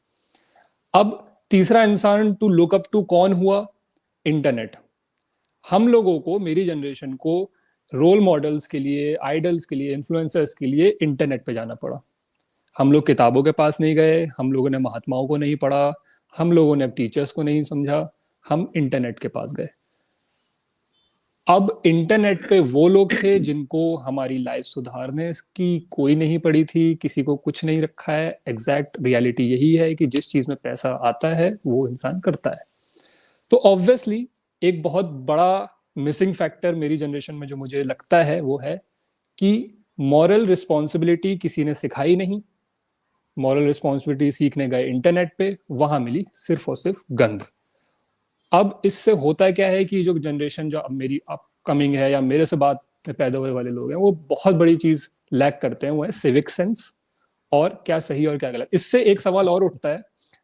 अब तीसरा इंसान टू लुक अप टू कौन हुआ? इंटरनेट। हम लोगों को, मेरी जनरेशन को, रोल मॉडल्स के लिए, आइडल्स के लिए, इन्फ्लुएंसर्स के लिए इंटरनेट पे जाना पड़ा। हम लोग किताबों के पास नहीं गए, हम लोगों ने महात्माओं को नहीं पढ़ा, हम लोगों ने टीचर्स को नहीं समझा, हम इंटरनेट के पास गए। अब इंटरनेट पे वो लोग थे जिनको हमारी लाइफ सुधारने की कोई नहीं पड़ी थी, किसी को कुछ नहीं रखा है। एग्जैक्ट रियलिटी यही है कि जिस चीज में पैसा आता है वो इंसान करता है। तो ऑब्वियसली एक बहुत बड़ा मिसिंग फैक्टर मेरी जनरेशन में जो मुझे लगता है वो है कि मॉरल रिस्पॉन्सिबिलिटी किसी ने सिखाई नहीं। मॉरल रिस्पॉन्सिबिलिटी सीखने गए इंटरनेट पे, वहां मिली सिर्फ और सिर्फ गंद। अब इससे होता क्या है कि जो जनरेशन जो अब मेरी अपकमिंग है या मेरे से बाद में पैदा हुए वाले लोग हैं, वो बहुत बड़ी चीज लैक करते हैं, वो है सिविक सेंस और क्या सही और क्या गलत। इससे एक सवाल और उठता है,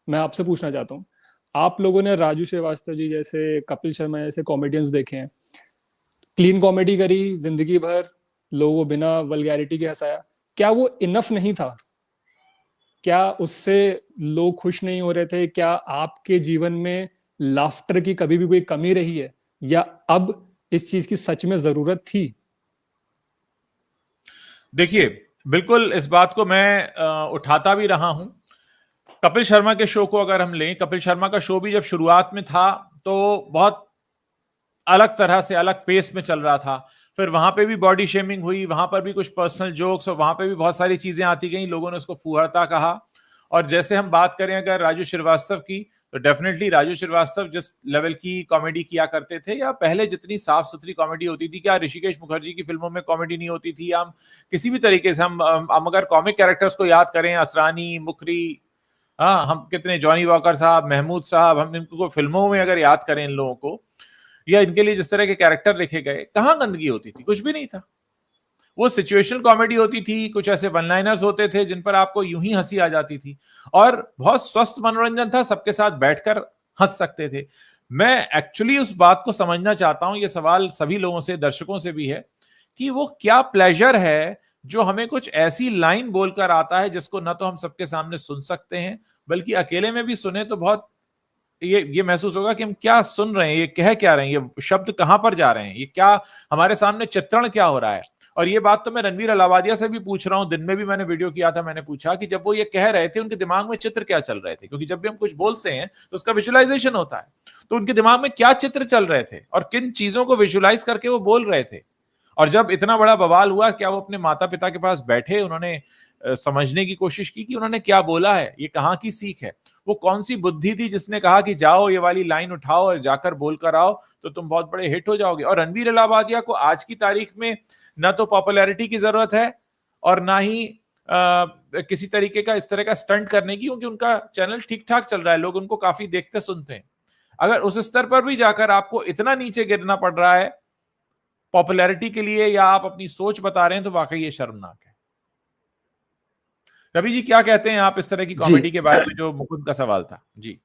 मैं आपसे पूछना चाहता हूँ, आप लोगों ने राजू श्रीवास्तव जी जैसे, कपिल शर्मा जैसे कॉमेडियंस देखे हैं, क्लीन कॉमेडी करी जिंदगी भर, लोगों को बिना वल्गैरिटी के हंसाया, क्या वो इनफ नहीं था? क्या उससे लोग खुश नहीं हो रहे थे? क्या आपके जीवन में लाफ्टर की कभी भी कोई कमी रही है, या अब इस चीज की सच में जरूरत थी? देखिए, बिल्कुल इस बात को मैं उठाता भी रहा हूं। कपिल शर्मा के शो को अगर हम लें, कपिल शर्मा का शो भी जब शुरुआत में था तो बहुत अलग तरह से, अलग पेस में चल रहा था। फिर वहां पे भी बॉडी शेमिंग हुई, वहां पर भी कुछ पर्सनल जोक्स, और वहां पे भी बहुत सारी चीजें आती गई, लोगों ने उसको फूहड़ता कहा। और जैसे हम बात करें अगर राजू श्रीवास्तव की, तो डेफिनेटली राजू श्रीवास्तव जिस लेवल की कॉमेडी किया करते थे, या पहले जितनी साफ सुथरी कॉमेडी होती थी, क्या ऋषिकेश मुखर्जी की फिल्मों में कॉमेडी नहीं होती थी? हम किसी भी तरीके से, हम अगर कॉमिक कैरेक्टर्स को याद करें, असरानी, मुखरी, हाँ, हम कितने, जॉनी वॉकर साहब, महमूद साहब, हम इनको फिल्मों में अगर याद करें इन लोगों को, या इनके लिए जिस तरह के कैरेक्टर लिखे गए, कहां गंदगी होती थी? कुछ भी नहीं था। वो सिचुएशनल कॉमेडी होती थी, कुछ ऐसे वन लाइनर्स होते थे जिन पर आपको यूं ही हंसी आ जाती थी, और बहुत स्वस्थ मनोरंजन था, सबके साथ बैठकर हंस सकते थे। मैं एक्चुअली उस बात को समझना चाहता हूं, ये सवाल सभी लोगों से, दर्शकों से भी है, कि वो क्या प्लेजर है जो हमें कुछ ऐसी लाइन बोलकर आता है जिसको ना तो हम सबके सामने सुन सकते हैं, बल्कि अकेले में भी सुने तो बहुत ये महसूस होगा कि हम क्या सुन रहे हैं, ये कह क्या रहे हैं, ये शब्द कहां पर जा रहे हैं, ये क्या हमारे सामने चित्रण क्या हो रहा है। और ये बात तो मैं रणवीर अलावादिया से भी पूछ रहा हूं, दिन में भी मैंने वीडियो किया था, मैंने पूछा कि जब वो ये कह रहे थे उनके दिमाग में चित्र क्या चल रहे थे, क्योंकि जब भी हम कुछ बोलते हैं तो उसका विजुअलाइजेशन होता है, तो उनके दिमाग में क्या चित्र चल रहे थे और किन चीजों को विजुअलाइज करके वो बोल रहे थे। और जब इतना बड़ा बवाल हुआ, क्या वो अपने माता पिता के पास बैठे, उन्होंने समझने की कोशिश की कि उन्होंने क्या बोला है, ये कहां की सीख है, वो कौन सी बुद्धि थी जिसने कहा कि जाओ ये वाली लाइन उठाओ और जाकर बोल कर आओ तो तुम बहुत बड़े हिट हो जाओगे। और रणवीर अलाहाबादिया को आज की तारीख में ना तो पॉपुलैरिटी की जरूरत है और ना ही किसी तरीके का इस तरह का स्टंट करने की, क्योंकि उनका चैनल ठीक ठाक चल रहा है, लोग उनको काफी देखते सुनते हैं। अगर उस स्तर पर भी जाकर आपको इतना नीचे गिरना पड़ रहा है पॉपुलैरिटी के लिए, या आप अपनी सोच बता रहे हैं, तो वाकई ये शर्मनाक है। रवि जी क्या कहते हैं आप इस तरह की कॉमेडी के बारे में, जो मुकुंद का सवाल था? जी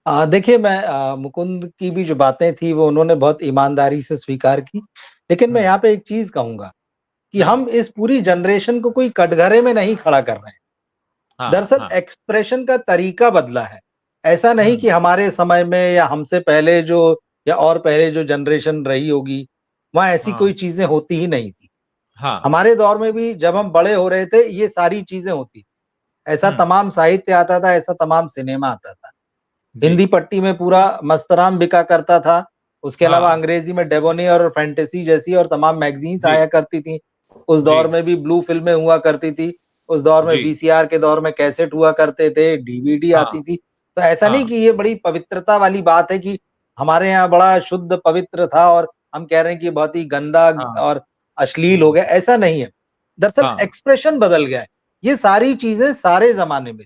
देखिए, मैं मुकुंद की भी जो बातें थी वो उन्होंने बहुत ईमानदारी से स्वीकार की, लेकिन मैं यहाँ पे एक चीज कहूंगा कि हम इस पूरी जनरेशन को कोई कटघरे में नहीं खड़ा कर रहे हैं। दरअसल एक्सप्रेशन का तरीका बदला है। ऐसा नहीं कि हमारे समय में या हमसे पहले जो, या और पहले जो जनरेशन रही होगी, वहां ऐसी कोई चीजें होती ही नहीं थी। हमारे दौर में भी जब हम बड़े हो रहे थे ये सारी चीजें होती थी। ऐसा तमाम साहित्य आता था, ऐसा तमाम सिनेमा आता था। हिंदी पट्टी में पूरा मस्तराम बिका करता था, उसके अलावा हाँ। अंग्रेजी में डेबोनी और फैंटेसी जैसी और तमाम मैगजीन्स जी। आया करती थी। उस दौर जी। में भी ब्लू फिल्में हुआ करती थी। उस दौर में जी। वीसीआर के दौर में कैसेट हुआ करते थे, डीवीडी हाँ। आती थी। तो ऐसा नहीं हाँ। कि ये बड़ी पवित्रता वाली बात है कि हमारे यहाँ बड़ा शुद्ध पवित्र था और हम कह रहे हैं कि बहुत ही गंदा हाँ। और अश्लील हो गया, ऐसा नहीं है। दरअसल हाँ। एक्सप्रेशन बदल गया है। ये सारी चीजें सारे जमाने में,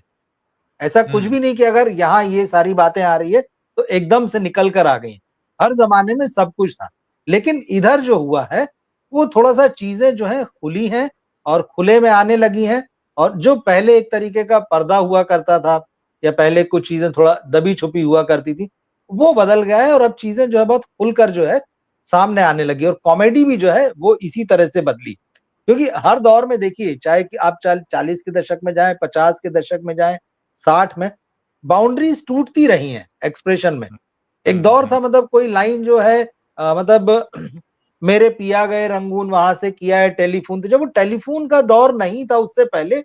ऐसा कुछ भी नहीं कि अगर यहाँ ये सारी बातें आ रही है तो एकदम से निकल कर आ गई हैं। हर जमाने में सब कुछ था। लेकिन इधर जो हुआ है वो थोड़ा-सा चीजें जो हैं खुली हैं और खुले में आने लगी हैं और जो पहले एक तरीके का पर्दा हुआ करता था या पहले कुछ चीजें थोड़ा दबी-छुपी हुआ करती थी, वो बदल गया है और अब चीजें जो है बहुत खुलकर जो है सामने आने लगी और कॉमेडी भी जो है वो इसी तरह से बदली। क्योंकि हर दौर में देखिए चाहे कि आप 40 के दशक में जाएँ, 50 के दशक में जाएँ, 60 में, बाउंड्रीज टूटती रही हैं एक्सप्रेशन में। एक दौर था मतलब कोई लाइन जो है मतलब मेरे पिया गए रंगून वहां से किया है टेलीफोन, तो जब वो टेलीफोन का दौर नहीं था उससे पहले,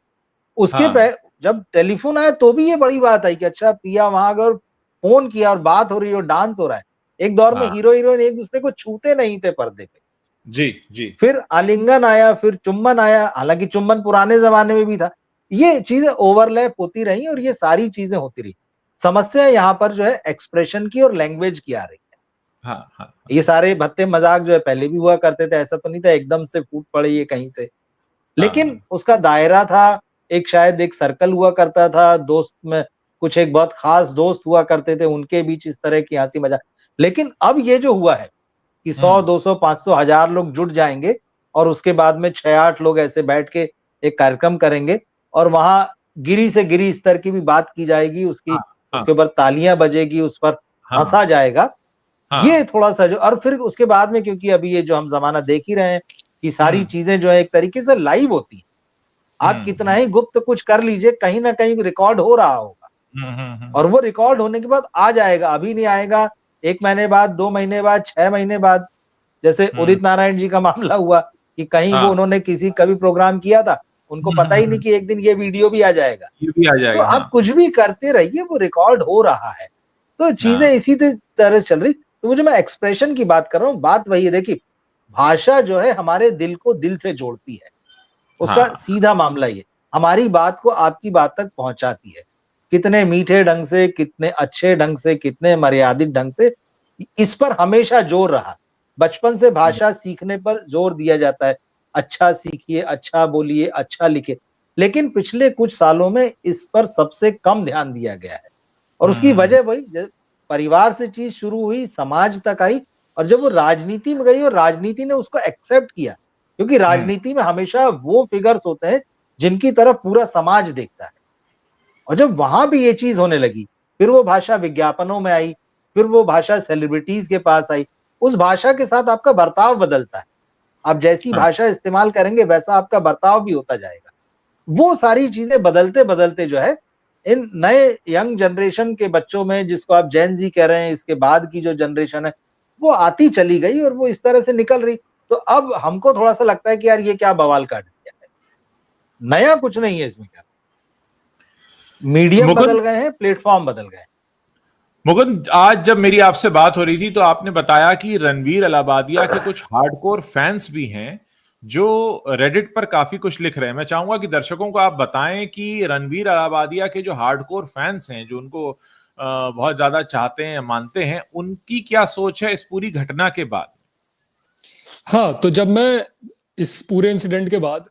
उसके हाँ। पह जब टेलीफोन आया तो भी ये बड़ी बात आई कि अच्छा पिया वहां गए और फोन किया और बात हो रही है और डांस हो रहा है। एक दौर में हाँ। हीरो हीरोइन एक दूसरे को छूते नहीं थे पर्दे पे। जी। जी। फिर आलिंगन आया, फिर चुम्बन आया, हालांकि चुम्बन पुराने जमाने में भी था। ये चीजें ओवरलैप होती रही और ये सारी चीजें होती रही। समस्या यहाँ पर जो है एक्सप्रेशन की और लैंग्वेज की आ रही है। हाँ। हाँ। ये सारे भत्ते मजाक जो है पहले भी हुआ करते थे, ऐसा तो नहीं था एकदम से फूट पड़े ये कहीं से। लेकिन हाँ। उसका दायरा था, एक शायद एक सर्कल हुआ करता था, दोस्त में कुछ एक बहुत खास दोस्त हुआ करते थे, उनके बीच इस तरह की हंसी मजाक। लेकिन अब ये जो हुआ है कि 100, 200, 500, 1000 लोग जुट जाएंगे और उसके बाद में 6-8 लोग ऐसे बैठ के एक कार्यक्रम करेंगे और वहां गिरी से गिरी स्तर की भी बात की जाएगी, उसकी हाँ। उसके हाँ। ऊपर तालियां बजेगी, उस पर हाँ। हंसा जाएगा। हाँ। ये थोड़ा-सा जो और फिर उसके बाद में क्योंकि अभी ये जो हम ज़माना देख ही रहे हैं कि सारी हम्म। चीज़ें जो है एक तरीके से लाइव होती हैं। आप कितना हम्म। ही गुप्त कुछ कर लीजिए, कहीं न कहीं रिकॉर्ड हो रहा होगा और वो रिकॉर्ड होने के बाद आ जाएगा, अभी नहीं आएगा, 1 महीने बाद, 2 महीने बाद, 6 महीने बाद। जैसे हम्म। उदित नारायण जी का मामला हुआ कि कहीं वो हाँ। उन्होंने किसी कवि प्रोग्राम किया था, उनको पता ही नहीं कि एक दिन ये वीडियो भी आ जाएगा। ये भी आ तो जाएगा। आप हाँ। कुछ भी करते रहिए, वो रिकॉर्ड हो रहा है। तो चीज़ें हाँ। इसी तरह से चल रही। तो वो जो मैं एक्सप्रेशन की बात कर रहा हूँ, बात वही है देखिए, भाषा जो है हमारे दिल को दिल से जोड़ती है। उसका हाँ। सीधा मामला ये, हमारी बात को आपकी बात तक पहुँचाती है। कितने मीठे ढंग से, कितने अच्छे ढंग से, कितने मर्यादित ढंग से, इस पर हमेशा जोर रहा। बचपन से भाषा सीखने पर जोर दिया जाता है। अच्छा सीखिए, अच्छा बोलिए, अच्छा लिखिए। लेकिन पिछले कुछ सालों में इस पर सबसे कम ध्यान दिया गया है। और उसकी हम्म। वजह वही परिवार से चीज शुरू हुई, समाज तक आई और जब वो राजनीति में गई और राजनीति ने उसको एक्सेप्ट किया, क्योंकि हम्म। राजनीति में हमेशा वो फिगर्स होते हैं जिनकी तरफ पूरा समाज देखता है। और जब वहां भी ये चीज होने लगी, फिर वो भाषा विज्ञापनों में आई, फिर वो भाषा सेलिब्रिटीज के पास आई। उस भाषा के साथ आपका बर्ताव बदलता है। आप जैसी हाँ। भाषा इस्तेमाल करेंगे वैसा आपका बर्ताव भी होता जाएगा। वो सारी चीजें बदलते बदलते जो है इन नए यंग जनरेशन के बच्चों में, जिसको आप जेन जी कह रहे हैं, इसके बाद की जो जनरेशन है, वो आती चली गई और वो इस तरह से निकल रही। तो अब हमको थोड़ा सा लगता है कि यार ये क्या बवाल काट दिया है। नया कुछ नहीं है इसमें। क्या मीडियम मुकुंद, बदल गए हैं, प्लेटफॉर्म बदल गए हैं। मुकुंद, आज जब मेरी आपसे बात हो रही थी तो आपने बताया कि रणवीर अलाबादिया के कुछ हार्डकोर फैंस भी हैं जो रेडिट पर काफी कुछ लिख रहे हैं। मैं चाहूंगा कि दर्शकों को आप बताएं कि रणवीर अलाबादिया के जो हार्डकोर फैंस हैं, जो उनको बहुत ज्यादा चाहते हैं, मानते हैं, उनकी क्या सोच है इस पूरी घटना के बाद। हाँ, तो जब मैं इस पूरे इंसिडेंट के बाद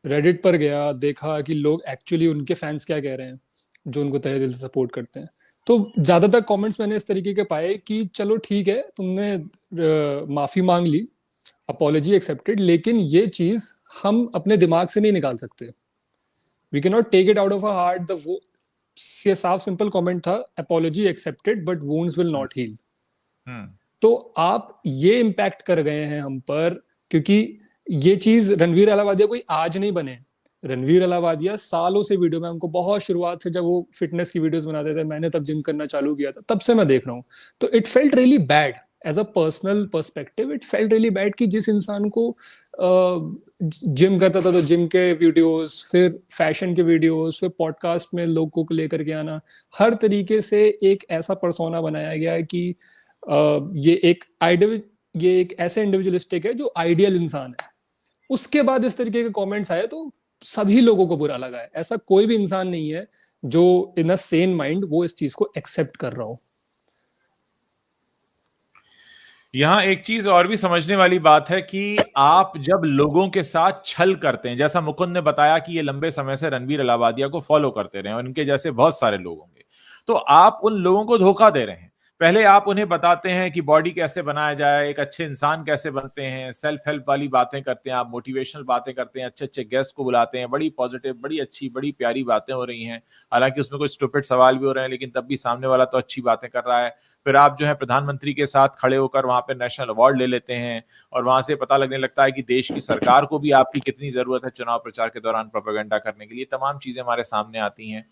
रेडिट पर गया, देखा कि लोग एक्चुअली उनके फैंस क्या कह रहे हैं, जो उनको तहे दिल से सपोर्ट करते हैं, तो ज्यादातर कमेंट्स मैंने इस तरीके के पाए कि चलो ठीक है, तुमने माफी मांग ली, अपॉलॉजी एक्सेप्टेड, लेकिन ये चीज हम अपने दिमाग से नहीं निकाल सकते। We can not take it out of a heart. ये साफ सिंपल कमेंट था, apology accepted but wounds will not heal. तो आप ये इम्पैक्ट कर गए हैं हम पर, क्योंकि ये चीज रणवीर अलावादिया कोई आज नहीं बने। रणवीर अलावादिया सालों से वीडियो में, उनको बहुत शुरुआत से जब वो फिटनेस की वीडियोस बनाते थे, मैंने तब जिम करना चालू किया था, तब से मैं देख रहा हूँ। तो it felt really bad as a personal perspective. It felt really bad कि जिस इंसान को जिम करता था तो जिम के वीडियोस, फिर फैशन के वीडियोस, फिर पॉडकास्ट में लोगों को लेकर के आना, हर तरीके से एक ऐसा पर्सोना बनाया गया है कि ये एक ऐसे इंडिविजुअलिस्टिक है जो आइडियल इंसान है। उसके बाद इस तरीके के कमेंट्स आए तो सभी लोगों को बुरा लगा है। ऐसा कोई भी इंसान नहीं है जो इन अ सेन माइंड वो इस चीज को एक्सेप्ट कर रहा हो। यहां एक चीज और भी समझने वाली बात है कि आप जब लोगों के साथ छल करते हैं, जैसा मुकुंद ने बताया कि ये लंबे समय से रणवीर अलावादिया को फॉलो करते रहे और इनके जैसे बहुत सारे लोग होंगे, तो आप उन लोगों को धोखा दे रहे हैं। पहले आप उन्हें बताते हैं कि बॉडी कैसे बनाया जाए, एक अच्छे इंसान कैसे बनते हैं, सेल्फ हेल्प वाली बातें करते हैं, आप मोटिवेशनल बातें करते हैं, अच्छे अच्छे गेस्ट को बुलाते हैं, बड़ी पॉजिटिव, बड़ी अच्छी, बड़ी प्यारी बातें हो रही हैं। हालांकि उसमें कुछ स्टूपिड सवाल भी हो रहे हैं, लेकिन तब भी सामने वाला तो अच्छी बातें कर रहा है। फिर आप जो है प्रधानमंत्री के साथ खड़े होकर वहां पे नेशनल अवार्ड ले लेते हैं और वहां से पता लगने लगता है कि देश की सरकार को भी आपकी कितनी जरूरत है चुनाव प्रचार के दौरान प्रोपेगेंडा करने के लिए। तमाम चीजें हमारे सामने आती हैं।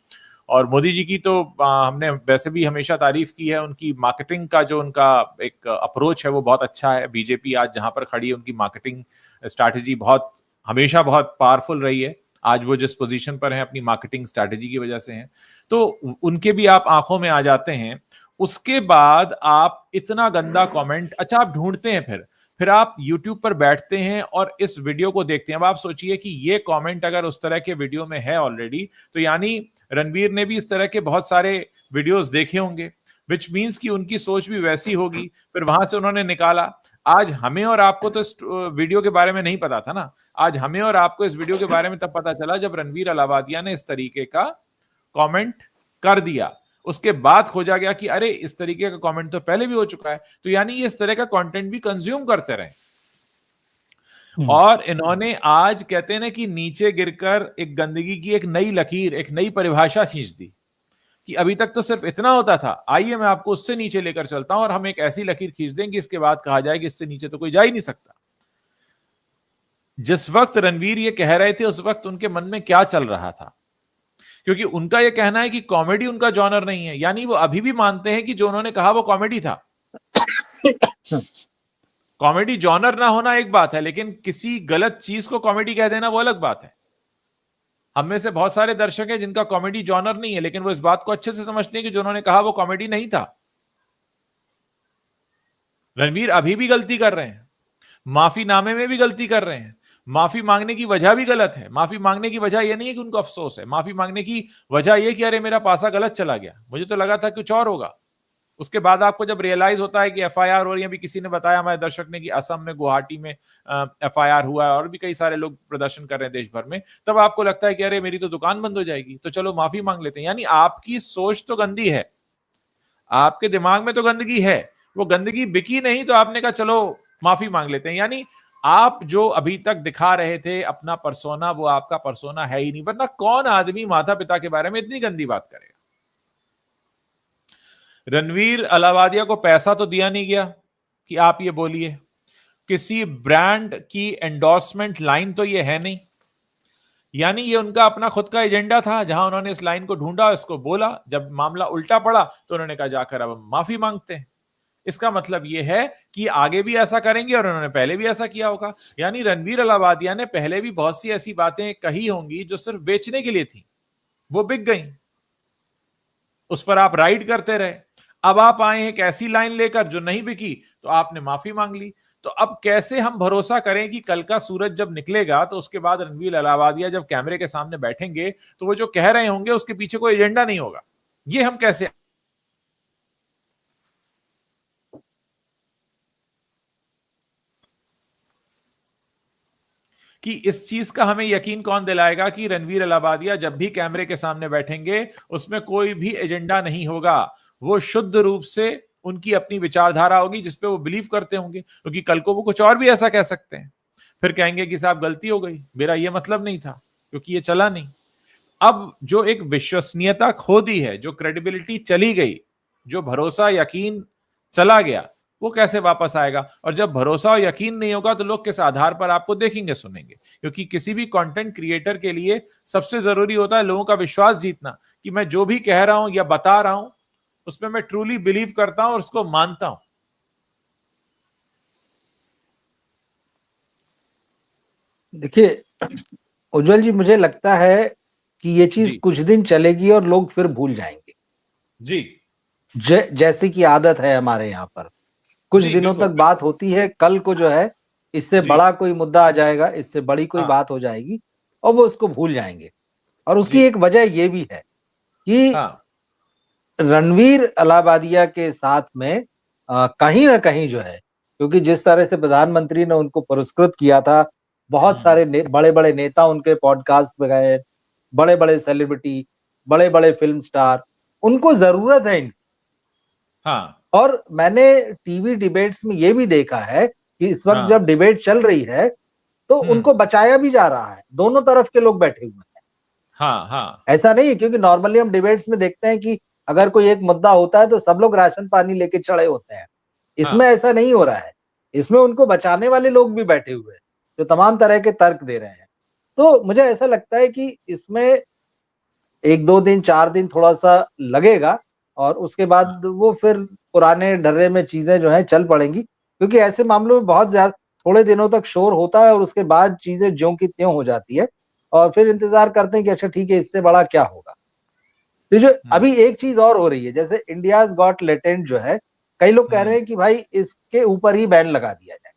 और मोदी जी की तो हमने वैसे भी हमेशा तारीफ की है, उनकी मार्केटिंग का जो उनका एक अप्रोच है वो बहुत अच्छा है। बीजेपी आज जहां पर खड़ी है उनकी मार्केटिंग स्ट्रैटेजी बहुत हमेशा बहुत पावरफुल रही है। आज वो जिस पोजीशन पर है अपनी मार्केटिंग स्ट्रैटेजी की वजह से हैं, तो उनके भी आप आंखों में आ जाते हैं। उसके बाद आप इतना गंदा कमेंट, अच्छा आप ढूंढते हैं, फिर आप YouTube पर बैठते हैं और इस वीडियो को देखते हैं। अब आप सोचिए कि ये कमेंट अगर उस तरह के वीडियो में है ऑलरेडी, तो यानी रणवीर ने भी इस तरह के बहुत सारे वीडियोस देखे होंगे, विच मींस कि उनकी सोच भी वैसी होगी। फिर वहां से उन्होंने निकाला। आज हमें और आपको तो इस वीडियो के बारे में नहीं पता था ना। आज हमें और आपको इस वीडियो के बारे में तब पता चला जब रणवीर अलावादिया ने इस तरीके का कमेंट कर दिया। उसके बाद खोजा गया कि अरे इस तरीके का कमेंट तो पहले भी हो चुका है, तो यानी ये इस तरह का कंटेंट भी कंज्यूम करते रहे। और इन्होंने आज कहते हैं ना कि नीचे गिरकर एक गंदगी की एक नई लकीर, एक नई परिभाषा खींच दी कि अभी तक तो सिर्फ इतना होता था, आइए मैं आपको उससे नीचे लेकर चलता हूं और हम एक ऐसी लकीर खींच देंगे इसके बाद कहा जाए कि इससे नीचे तो कोई जा ही नहीं सकता। जिस वक्त रणवीर ये कह रहे थे उस वक्त उनके मन में क्या चल रहा था, क्योंकि उनका यह कहना है कि कॉमेडी उनका जॉनर नहीं है। यानी वो अभी भी मानते हैं कि जो उन्होंने कहा वो कॉमेडी था। कॉमेडी जॉनर ना होना एक बात है, लेकिन किसी गलत चीज को कॉमेडी कह देना वो अलग बात है। हम में से बहुत सारे दर्शक हैं जिनका कॉमेडी जॉनर नहीं है, लेकिन वो इस बात को अच्छे से समझते हैं कि जो उन्होंने कहा वो कॉमेडी नहीं था। रणवीर अभी भी गलती कर रहे हैं, माफीनामे में भी गलती कर रहे हैं। माफी मांगने की वजह भी गलत है। माफी मांगने की वजह यह नहीं है कि उनको अफसोस है, माफी मांगने की वजह यह कि अरे मेरा पासा गलत चला गया, मुझे तो लगा था कुछ और होगा। उसके बाद आपको जब रियलाइज होता है कि एफआईआर हो रही है, अभी किसी ने बताया हमारे दर्शक ने कि असम में गुवाहाटी में एफआईआर हुआ है और भी कई सारे लोग प्रदर्शन कर रहे हैं देश भर में, तब आपको लगता है कि अरे मेरी तो दुकान बंद हो जाएगी, तो चलो माफी मांग लेते हैं। यानी आपकी सोच तो गंदी है, आपके दिमाग में तो गंदगी है, वो गंदगी बिकी नहीं तो आपने कहा चलो माफी मांग लेते हैं। यानी आप जो अभी तक दिखा रहे थे अपना परसोना, वो आपका परसोना है ही नहीं। वरना कौन आदमी माता पिता के बारे में इतनी गंदी बात करेगा। रणवीर अलावादिया को पैसा तो दिया नहीं गया कि आप ये बोलिए, किसी ब्रांड की एंडोर्समेंट लाइन तो ये है नहीं। यानी ये उनका अपना खुद का एजेंडा था, जहां उन्होंने इस लाइन को ढूंढा, इसको बोला, जब मामला उल्टा पड़ा तो उन्होंने कहा जाकर अब हम माफी मांगते हैं। इसका मतलब यह है कि आगे भी ऐसा करेंगे और उन्होंने पहले भी ऐसा किया होगा। यानी रणवीर अलावादिया ने पहले भी बहुत सी ऐसी बातें कही होंगी जो सिर्फ बेचने के लिए थी, वो बिक गई, उस पर आप राइड करते रहे। अब आप आए हैं एक ऐसी लाइन लेकर जो नहीं बिकी, तो आपने माफी मांग ली। तो अब कैसे हम भरोसा करें कि कल का सूरज जब निकलेगा तो उसके बाद रणवीर अलावादिया जब कैमरे के सामने बैठेंगे तो वो जो कह रहे होंगे उसके पीछे कोई एजेंडा नहीं होगा। ये हम कैसे कि इस चीज का हमें यकीन कौन दिलाएगा कि रणवीर अलावादिया जब भी कैमरे के सामने बैठेंगे उसमें कोई भी एजेंडा नहीं होगा, वो शुद्ध रूप से उनकी अपनी विचारधारा होगी जिसपे वो बिलीव करते होंगे। क्योंकि कल को वो कुछ और भी ऐसा कह सकते हैं, फिर कहेंगे कि साहब गलती हो गई, मेरा ये मतलब नहीं था, क्योंकि ये चला नहीं। अब जो एक विश्वसनीयता खो दी है, जो क्रेडिबिलिटी चली गई, जो भरोसा यकीन चला गया, वो कैसे वापस आएगा। और जब भरोसा और यकीन नहीं होगा तो लोग किस आधार पर आपको देखेंगे सुनेंगे। क्योंकि किसी भी कंटेंट क्रिएटर के लिए सबसे जरूरी होता है लोगों का विश्वास जीतना, कि मैं जो भी कह रहा हूं या बता रहा हूं उसमें मैं ट्रूली बिलीव करता हूं और उसको मानता हूं। देखिए उज्जवल जी, मुझे लगता है कि ये चीज कुछ दिन चलेगी और लोग फिर भूल जाएंगे जी। जैसे कि आदत है हमारे यहाँ पर। कुछ जी, दिनों बिल्कुल, तक बात होती है, कल को जो है इससे जी। बड़ा कोई मुद्दा आ जाएगा, इससे बड़ी कोई हाँ, बात हो जाएगी और वो उसको भूल जाएंगे। और उसकी जी, एक वजह ये भी है कि हाँ, रणवीर अलाहाबादिया के साथ में कहीं ना कहीं जो है, क्योंकि जिस तरह से प्रधानमंत्री ने उनको पुरस्कृत किया था, बहुत हुँ, सारे बड़े बड़े नेता उनके पॉडकास्ट पे गए, बड़े बड़े सेलिब्रिटी, बड़े बड़े फिल्म स्टार, उनको जरूरत है इनकी। हाँ, और मैंने टीवी डिबेट्स में ये भी देखा है कि इस वक्त हाँ, जब डिबेट चल रही है तो हुँ, उनको बचाया भी जा रहा है, दोनों तरफ के लोग बैठे हुए हैं। हाँ, हाँ, ऐसा नहीं है, क्योंकि नॉर्मली हम डिबेट्स में देखते हैं कि अगर कोई एक मुद्दा होता है तो सब लोग राशन पानी लेके चढ़े होते हैं। इसमें हाँ, ऐसा नहीं हो रहा है। इसमें उनको बचाने वाले लोग भी बैठे हुए हैं, जो तमाम तरह के तर्क दे रहे हैं। तो मुझे ऐसा लगता है कि इसमें 1-2 दिन, 4 दिन थोड़ा-सा लगेगा और उसके हाँ, बाद वो फिर पुराने ढर्रे में चीज़ें जो हैं चल पड़ेंगी। क्योंकि ऐसे मामलों में बहुत थोड़े दिनों तक शोर होता है और उसके बाद चीज़ें ज्यों की त्यों हो जाती है और फिर इंतज़ार करते हैं कि अच्छा ठीक है, इससे बड़ा क्या होगा? तो जो हुँ, अभी एक चीज़ और हो रही है, जैसे इंडियाज़ गॉट टैलेंट जो है, कई लोग कह रहे हुँ, हैं कि भाई इसके ऊपर ही बैन लगा दिया जाए,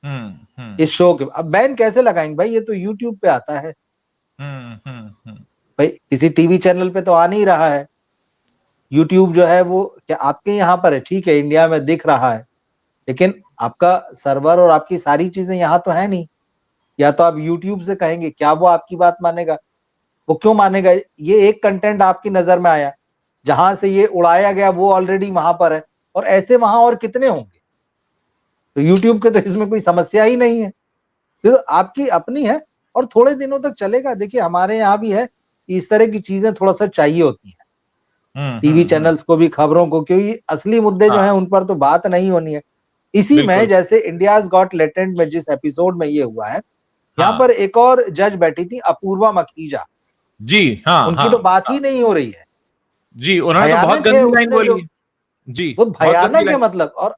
हुँ, हुँ, इस शो के। अब बैन कैसे लगाएँगे भाई, ये तो यूट्यूब पे आता है। हुँ, हुँ, हुँ, भाई किसी टीवी चैनल पे तो आ नहीं रहा है। यूट्यूब जो है वो क्या आपके यहाँ पर है, ठीक है, इंडिया में दिख रहा है, लेकिन आपका सर्वर और आपकी सारी चीज़ें यहाँ तो है नहीं। या तो आप यूट्यूब से कहेंगे, क्या वो आपकी बात मानेगा? वो क्यों मानेगा? ये एक कंटेंट आपकी नज़र में आया, जहाँ से ये उड़ाया गया वो ऑलरेडी वहाँ पर है और ऐसे वहाँ और कितने होंगे? तो यूट्यूब के तो इसमें कोई समस्या ही नहीं है। तो आपकी अपनी है और थोड़े दिनों तक चलेगा। देखिए हमारे यहाँ भी है, कि इस तरह की चीज़ें थोड़ा-सा चाहिए होती हैं। हुँ, टीवी हुँ, हुँ, चैनल्स को भी, खबरों को, क्योंकि असली मुद्दे जो हैं हाँ, उन पर तो बात नहीं होनी है। इसी में बिल्कुल, जैसे इंडियाज़ गॉट टैलेंट में जिस एपिसोड में ये हुआ है, यहाँ हाँ, पर एक और जज बैठी थी, अपूर्वा मखीजा। जी, हाँ, उनकी तो हाँ, बात हाँ, ही नहीं हो रही है। जी, उन्होंने तो बहुत भयानक है गंदी लाइन उसने बोली जो, है। जी, वो बहुत गंदी भयानक है लाइन। मतलब। और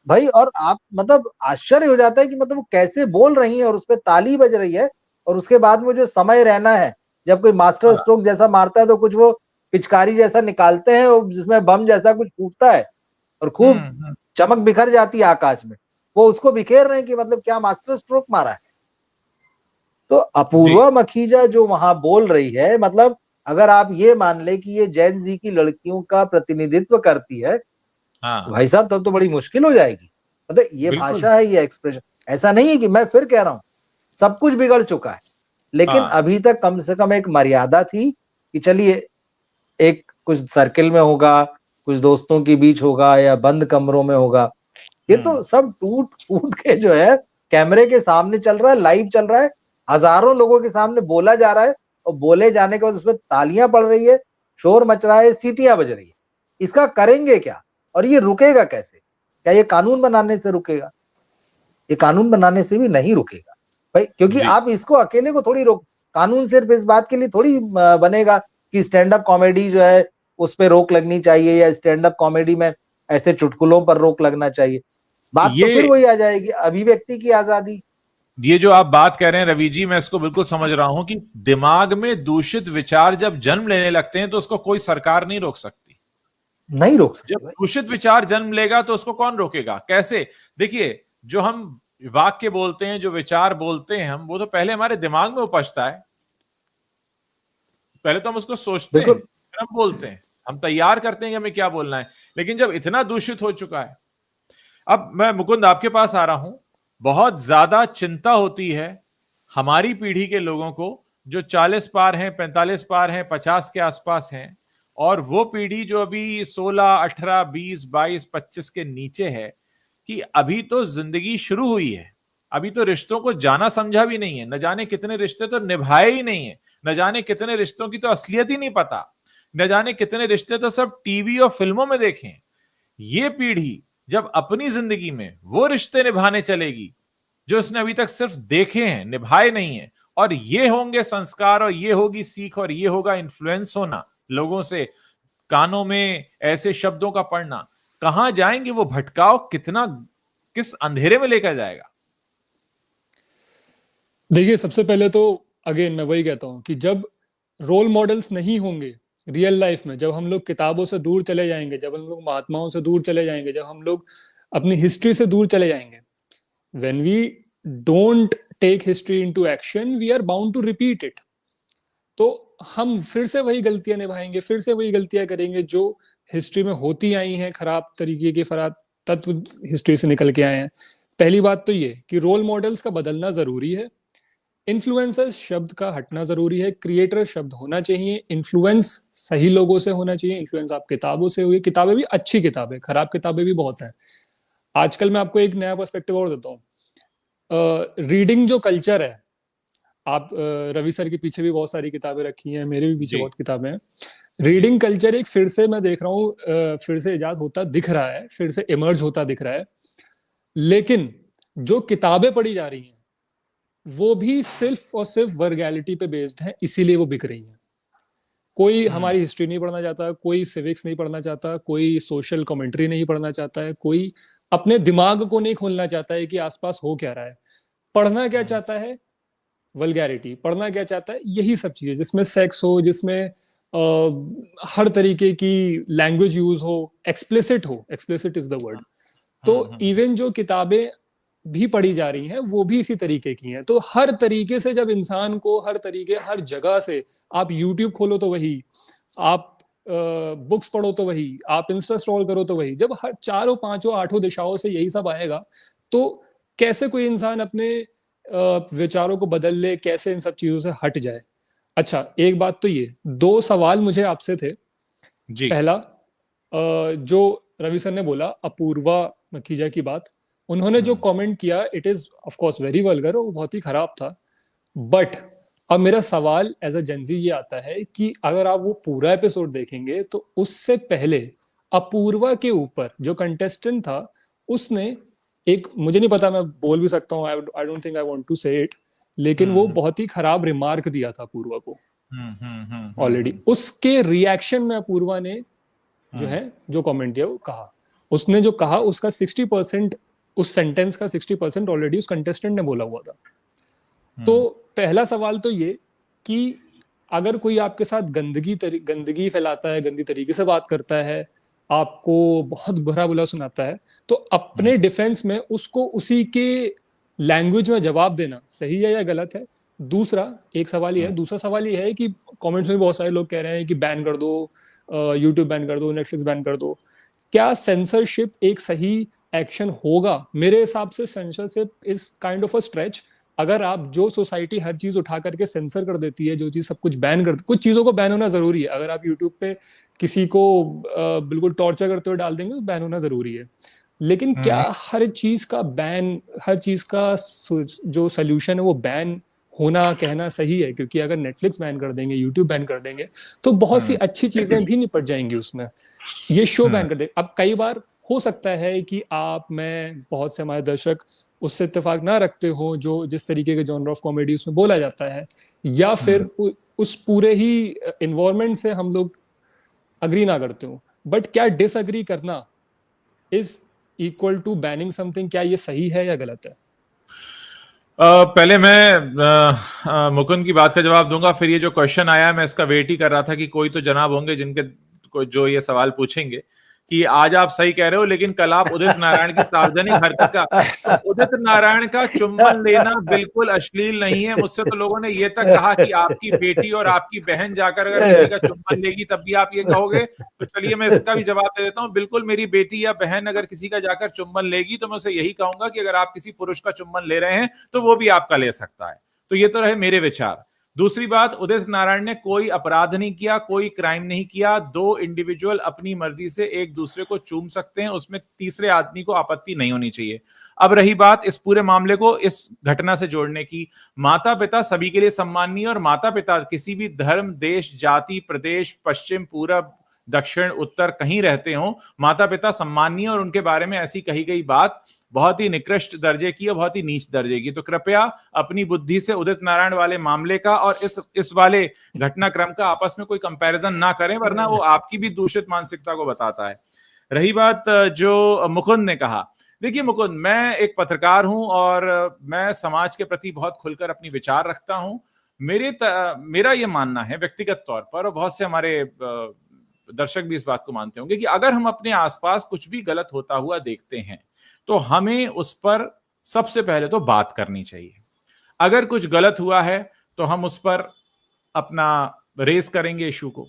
भाई, और आप मतलब आश्चर्य हो जाता है कि मतलब वो कैसे बोल रही हैं और उसपे ताली बज रही है और उसके बाद में जो समय रहना है, जब कोई मास्टर हाँ, स्ट्रोक जैसा मारता है तो कुछ वो पिचकारी जैसा निकालते हैं और जिसमें बम जैसा कुछ फूटता है और हुँ, खूब हुँ, चमक बिखर जाती है आकाश में। वो उसको बिखेर रहे हैं कि मतलब क्या मास्टर स्ट्रोक मारा है। तो जी, अपूर्वा मखीजा जो वहां बोल रही है, मतलब अगर आप ये मान ले कि ये जेन जी की लड़कियों का प्रतिनिधित्व करती है, तो हाँ, भाई साहब तब तो बड़ी मुश्किल हो जाएगी। मतलब ये बिल्कुल, भाषा है, ये एक्सप्रेशन, ऐसा नहीं है कि, मैं फिर कह रहा हूँ, सब कुछ बिगड़ चुका है, लेकिन हाँ, अभी तक कम से कम एक मर्यादा थी कि चलिए एक कुछ सर्किल में होगा, कुछ दोस्तों के बीच होगा या बंद कमरों में होगा। ये हुँ, तो सब टूट-फूट के जो है कैमरे के सामने चल रहा है, लाइव चल रहा है, हज़ारों लोगों के सामने बोला जा रहा है और बोले जाने के बाद उसमें तालियाँ पड़ रही है, शोर मच रहा है, सीटियाँ बज रही है। इसका करेंगे क्या? और ये रुकेगा कैसे? क्या ये कानून बनाने से रुकेगा? ये कानून बनाने से भी नहीं रुकेगा। भाई, क्योंकि जी, आप इसको अकेले को थोड़ी रोक, कानून सिर्फ इस बात के लिए थोड़ी बनेगा कि स्टैंड अप कॉमेडी जो है उस पे रोक लगनी चाहिए या स्टैंड अप कॉमेडी में ऐसे चुटकुलों पर रोक लगना चाहिए। बात तो फिर ये वही आ जाएगी, अभिव्यक्ति की आजादी। ये जो आप बात कर रहे हैं रवि जी, मैं इसको बिल्कुल समझ रहा हूं कि दिमाग में दूषित विचार जब जन्म लेने लगते हैं तो उसको कोई सरकार नहीं रोक सकती। नहीं रोक जब सकते भाई। दूषित विचार जन्म लेगा तो उसको कौन रोकेगा? कैसे? देखिए, जो हम वाक्य बोलते हैं, जो विचार बोलते हैं हम, वो तो पहले हमारे दिमाग में उपजता है। पहले तो हम उसको सोचते हैं, बिल्कुल। फिर हम बोलते हैं। हम तैयार करते हैं कि हमें क्या बोलना है। लेकिन जब इतना दूषित हो चुका है, अब मैं मुकुंद आपके पास आ रहा हूं। बहुत ज्यादा चिंता होती है हमारी पीढ़ी के लोगों को, जो 40 पार हैं, 45 पार हैं, 50 के आसपास हैं, और वो पीढ़ी जो अभी 16, 18, 20, 22, 25 के नीचे है, कि अभी तो जिंदगी शुरू हुई है। अभी तो रिश्तों को जाना समझा भी नहीं है, न जाने कितने रिश्ते तो निभाए ही नहीं है, न जाने कितने रिश्तों की तो असलियत ही नहीं पता, न जाने कितने रिश्ते तो सब टीवी और फिल्मों में देखें। ये पीढ़ी जब अपनी जिंदगी में वो रिश्ते निभाने चलेगी जो उसने अभी तक सिर्फ देखे हैं, निभाए नहीं है, और ये होंगे संस्कार और ये होगी सीख और ये होगा इन्फ्लुएंस होना लोगों से, कानों में ऐसे शब्दों का पढ़ना, कहां जाएंगे वो भटकाव? कितना, किस अंधेरे में लेकर जाएगा? देखिए, सबसे पहले तो अगेन मैं वही कहता हूँ कि जब रोल मॉडल्स नहीं होंगे रियल लाइफ में, जब हम लोग किताबों से दूर चले जाएंगे, जब हम लोग महात्माओं से दूर चले जाएंगे, जब हम लोग अपनी हिस्ट्री से दूर चले जाएंगे। When we don't take history into action, we are bound to repeat it. तो हम फिर से वही गलतियां निभाएंगे, फिर से वही गलतियां करेंगे जो हिस्ट्री में होती आई हैं, खराब तरीके के खराब तत्व हिस्ट्री से निकल के आए हैं। पहली बात तो ये कि रोल मॉडल्स का बदलना जरूरी है, इन्फ्लुएंसर्स शब्द का हटना जरूरी है, क्रिएटर शब्द होना चाहिए, इन्फ्लुएंस सही लोगों से होना चाहिए। इन्फ्लुएंस आप किताबों से हुई, किताबें भी अच्छी किताबें, खराब किताबें भी बहुत हैं। आजकल मैं आपको एक नया पर्सपेक्टिव और देता हूँ। रीडिंग जो कल्चर है, आप रवि सर के पीछे भी बहुत सारी किताबें रखी हैं, मेरे भी पीछे बहुत किताबें हैं। रीडिंग कल्चर एक फिर से मैं देख रहा हूँ फिर से इजाद होता दिख रहा है, फिर से इमर्ज होता दिख रहा है। लेकिन जो किताबें पढ़ी जा रही हैं वो भी सिर्फ और सिर्फ वर्गैलिटी पे बेस्ड है, इसीलिए वो बिक रही हैं। कोई हमारी हिस्ट्री नहीं पढ़ना चाहता, कोई सिविक्स नहीं पढ़ना चाहता, कोई सोशल कमेंट्री नहीं पढ़ना चाहता है, कोई अपने दिमाग को नहीं खोलना चाहता है कि आसपास हो क्या रहा है। पढ़ना क्या चाहता है? वल्गैरिटी। पढ़ना क्या चाहता है? यही सब चीजें जिसमें सेक्स हो, जिसमें हर तरीके की लैंग्वेज यूज हो, एक्सप्लिसिट इज द वर्ड। तो इवन जो किताबें भी पढ़ी जा रही हैं वो भी इसी तरीके की हैं। तो हर तरीके से जब इंसान को हर जगह से, आप यूट्यूब खोलो तो वही, आप बुक्स पढ़ो तो वही, आप इंस्टा स्क्रॉल करो तो वही, जब हर चारों पांचों आठों दिशाओं से यही सब आएगा तो कैसे कोई इंसान अपने विचारों को बदल ले, कैसे इन सब चीजों से हट जाए। अच्छा, एक बात तो ये, दो सवाल मुझे आपसे थे जी। पहला, जो रवि सर ने बोला अपूर्वा मखीजा की बात, उन्होंने जो कमेंट किया it is of course very vulgar, वो बहुत ही खराब था। बट अब मेरा सवाल एज अ जेंजी ये आता है कि अगर आप वो पूरा एपिसोड देखेंगे तो उससे पहले अपूर्वा के ऊपर जो कंटेस्टेंट था उसने एक, मुझे नहीं पता मैं बोल भी सकता हूँ, I don't think I want to say it, लेकिन वो बहुत ही खराब रिमार्क दिया था अपूर्वा को ऑलरेडी। उसके रिएक्शन में अपूर्वा ने जो है जो कमेंट दिया वो कहा, उसने जो कहा उसका 60%, उस सेंटेंस का 60% ऑलरेडी उस कंटेस्टेंट ने बोला हुआ था। तो पहला सवाल तो ये कि अगर कोई आपके साथ गंदगी फैलाता है, गंदी तरीके से बात करता है, आपको बहुत बुरा सुनाता है, तो अपने डिफेंस में उसको उसी के लैंग्वेज में जवाब देना सही है या गलत है? दूसरा एक सवाल ये है। दूसरा सवाल ये है कि कमेंट्स में बहुत सारे लोग कह रहे हैं कि बैन कर दो, यूट्यूब बैन कर दो, नेटफ्लिक्स बैन कर दो। क्या सेंसरशिप एक सही एक्शन होगा? मेरे हिसाब से censorship is kind of a stretch. अगर आप जो सोसाइटी हर चीज उठा करके सेंसर कर देती है, जो चीज सब कुछ बैन कर, कुछ चीजों को बैन होना जरूरी है। अगर आप यूट्यूब पे किसी को बिल्कुल टॉर्चर करते हुए डाल देंगे तो बैन होना जरूरी है। लेकिन क्या हर चीज का बैन, हर चीज का जो सोल्यूशन है वो बैन होना कहना सही है? क्योंकि अगर नेटफ्लिक्स बैन कर देंगे, यूट्यूब बैन कर देंगे तो बहुत सी अच्छी चीजें भी निपट जाएंगी उसमें। ये शो बैन कर दे, अब कई बार हो सकता है कि आप, मैं, बहुत से हमारे दर्शक उससे इत्तेफाक ना रखते हो जो जिस तरीके के जॉनर ऑफ कॉमेडी उसमें बोला जाता है, या फिर उस पूरे ही एनवायरनमेंट से हम लोग अग्री ना करते हो। बट क्या डिसअग्री करना is equal to banning something? क्या ये सही है या गलत है? पहले मैं मुकुंद की बात का जवाब दूंगा, फिर ये जो क्वेश्चन आया मैं इसका वेट ही कर रहा था कि कोई तो जनाब होंगे जिनके जो ये सवाल पूछेंगे कि आज आप सही कह रहे हो लेकिन कल आप उदित नारायण की सार्वजनिक हरकत का, तो उदित नारायण का चुम्बन लेना बिल्कुल अश्लील नहीं है। मुझसे तो लोगों ने ये तक कहा कि आपकी बेटी और आपकी बहन जाकर अगर किसी का चुम्बन लेगी तब भी आप ये कहोगे। तो चलिए मैं इसका भी जवाब दे देता हूँ। बिल्कुल, मेरी बेटी या बहन अगर किसी का जाकर चुम्बन लेगी तो मैं उसे यही कहूंगा कि अगर आप किसी पुरुष का चुम्बन ले रहे हैं तो वो भी आपका ले सकता है। तो ये तो रहे मेरे विचार। दूसरी बात, उदित नारायण ने कोई अपराध नहीं किया, कोई क्राइम नहीं किया। दो इंडिविजुअल अपनी मर्जी से एक दूसरे को चूम सकते हैं, उसमें तीसरे आदमी को आपत्ति नहीं होनी चाहिए। अब रही बात इस पूरे मामले को इस घटना से जोड़ने की, माता पिता सभी के लिए सम्माननीय, और माता पिता किसी भी धर्म, देश, जाति, प्रदेश, पश्चिम, पूरब, दक्षिण, उत्तर कहीं रहते हो, माता पिता सम्माननीय, और उनके बारे में ऐसी कही गई बात बहुत ही निकृष्ट दर्जे की और बहुत ही नीच दर्जे की। तो कृपया अपनी बुद्धि से उदित नारायण वाले मामले का और इस वाले घटनाक्रम का आपस में कोई कंपैरिजन ना करें, वरना वो आपकी भी दूषित मानसिकता को बताता है। रही बात जो मुकुंद ने कहा, देखिए मुकुंद, मैं एक पत्रकार हूं और मैं समाज के प्रति बहुत खुलकर अपनी विचार रखता हूं। मेरा ये मानना है व्यक्तिगत तौर पर, और बहुत से हमारे दर्शक भी इस बात को मानते होंगे, कि अगर हम अपने आसपास कुछ भी गलत होता हुआ देखते हैं तो हमें उस पर सबसे पहले तो बात करनी चाहिए। अगर कुछ गलत हुआ है तो हम उस पर अपना रेस करेंगे इशू को।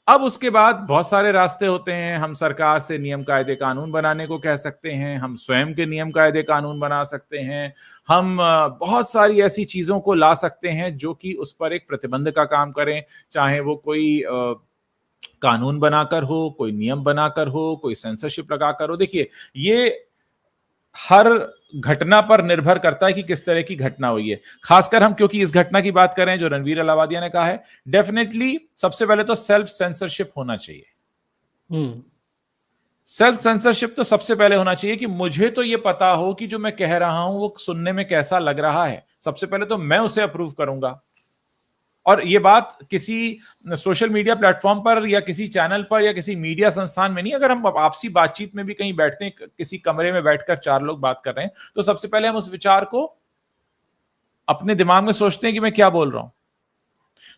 अब उसके बाद बहुत सारे रास्ते होते हैं। हम सरकार से नियम कायदे कानून बनाने को कह सकते हैं, हम स्वयं के नियम कायदे कानून बना सकते हैं, हम बहुत सारी ऐसी चीजों को ला सकते हैं जो कि उस पर एक प्रतिबंध का काम करें, चाहे वो कोई कानून बनाकर हो, कोई नियम बनाकर हो, कोई सेंसरशिप लगाकर हो। देखिए, ये हर घटना पर निर्भर करता है कि किस तरह की घटना हुई है। खासकर हम क्योंकि इस घटना की बात कर रहे हैं जो रणवीर अलावादिया ने कहा है, डेफिनेटली सबसे पहले तो सेल्फ सेंसरशिप होना चाहिए। सेल्फ सेंसरशिप तो सबसे पहले होना चाहिए कि मुझे तो ये पता हो कि जो मैं कह रहा हूं वो सुनने में कैसा लग रहा है। सबसे पहले तो मैं उसे अप्रूव करूंगा। और ये बात किसी सोशल मीडिया प्लेटफॉर्म पर या किसी चैनल पर या किसी मीडिया संस्थान में नहीं, अगर हम आपसी बातचीत में भी कहीं बैठते हैं, किसी कमरे में बैठकर 4 लोग बात कर रहे हैं, तो सबसे पहले हम उस विचार को अपने दिमाग में सोचते हैं कि मैं क्या बोल रहा हूं।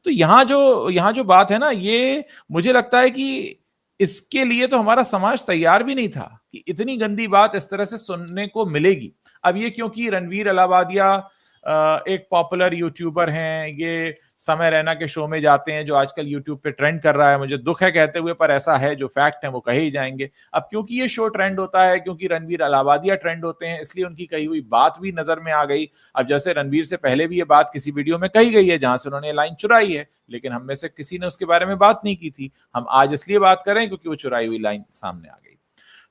तो यहां जो बात है ना, ये मुझे लगता है कि इसके लिए तो हमारा समाज तैयार भी नहीं था कि इतनी गंदी बात इस तरह से सुनने को मिलेगी। अब ये क्योंकि रणवीर अलावादिया एक पॉपुलर यूट्यूबर हैं, ये समय रैना के शो में जाते हैं जो आजकल यूट्यूब पे ट्रेंड कर रहा है। मुझे दुख है कहते हुए, पर ऐसा है, जो फैक्ट है वो कहे ही जाएंगे। अब क्योंकि ये शो ट्रेंड होता है, क्योंकि रणवीर अलावादिया ट्रेंड होते हैं, इसलिए उनकी कही हुई बात भी नजर में आ गई। अब जैसे रणवीर से पहले भी ये बात किसी वीडियो में कही गई है जहां से उन्होंने लाइन चुराई है, लेकिन हम में से किसी ने उसके बारे में बात नहीं की थी। हम आज इसलिए बात करें क्योंकि वो चुराई हुई लाइन सामने आ गई।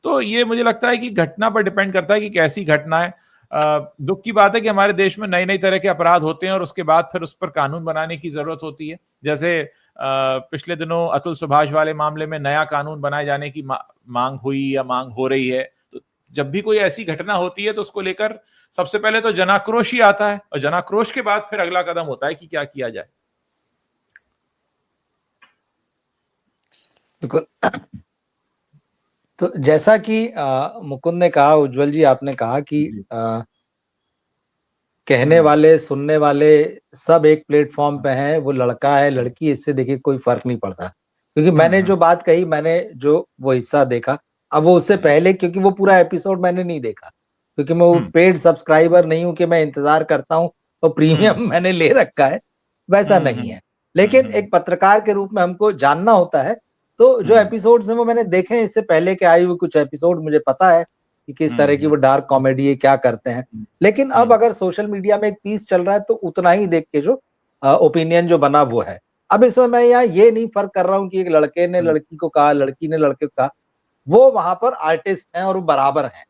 तो ये मुझे लगता है कि घटना पर डिपेंड करता है कि कैसी घटना है। दुख की बात है कि हमारे देश में नए नए तरह के अपराध होते हैं और उसके बाद फिर उस पर कानून बनाने की जरूरत होती है। जैसे पिछले दिनों अतुल सुभाष वाले मामले में नया कानून बनाए जाने की मांग हुई या मांग हो रही है। तो जब भी कोई ऐसी घटना होती है तो उसको लेकर सबसे पहले तो जनाक्रोश ही आता है, और जनाक्रोश के बाद फिर अगला कदम होता है कि क्या किया जाए। बिल्कुल। तो जैसा कि मुकुंद ने कहा, उज्जवल जी आपने कहा कि कहने वाले सुनने वाले सब एक प्लेटफॉर्म पे हैं, वो लड़का है लड़की, इससे देखिए कोई फर्क नहीं पड़ता। क्योंकि मैंने जो बात कही, मैंने जो वो हिस्सा देखा, अब वो उससे पहले, क्योंकि वो पूरा एपिसोड मैंने नहीं देखा, क्योंकि मैं वो पेड सब्सक्राइबर नहीं हूं कि मैं इंतजार करता हूं और प्रीमियम मैंने ले रखा है, वैसा नहीं है। लेकिन एक पत्रकार के रूप में हमको जानना होता है। तो जो एपिसोड है वो मैंने देखे हैं, इससे पहले के आए हुए कुछ एपिसोड मुझे पता है कि किस तरह की वो डार्क कॉमेडी है, क्या करते हैं। लेकिन अब अगर सोशल मीडिया में एक पीस चल रहा है तो उतना ही देख के जो ओपिनियन जो बना वो है। अब इसमें मैं यहाँ ये नहीं फर्क कर रहा हूँ कि एक लड़के ने लड़की को कहा, लड़की ने लड़के को कहा, वो वहां पर आर्टिस्ट हैं और वो बराबर हैं।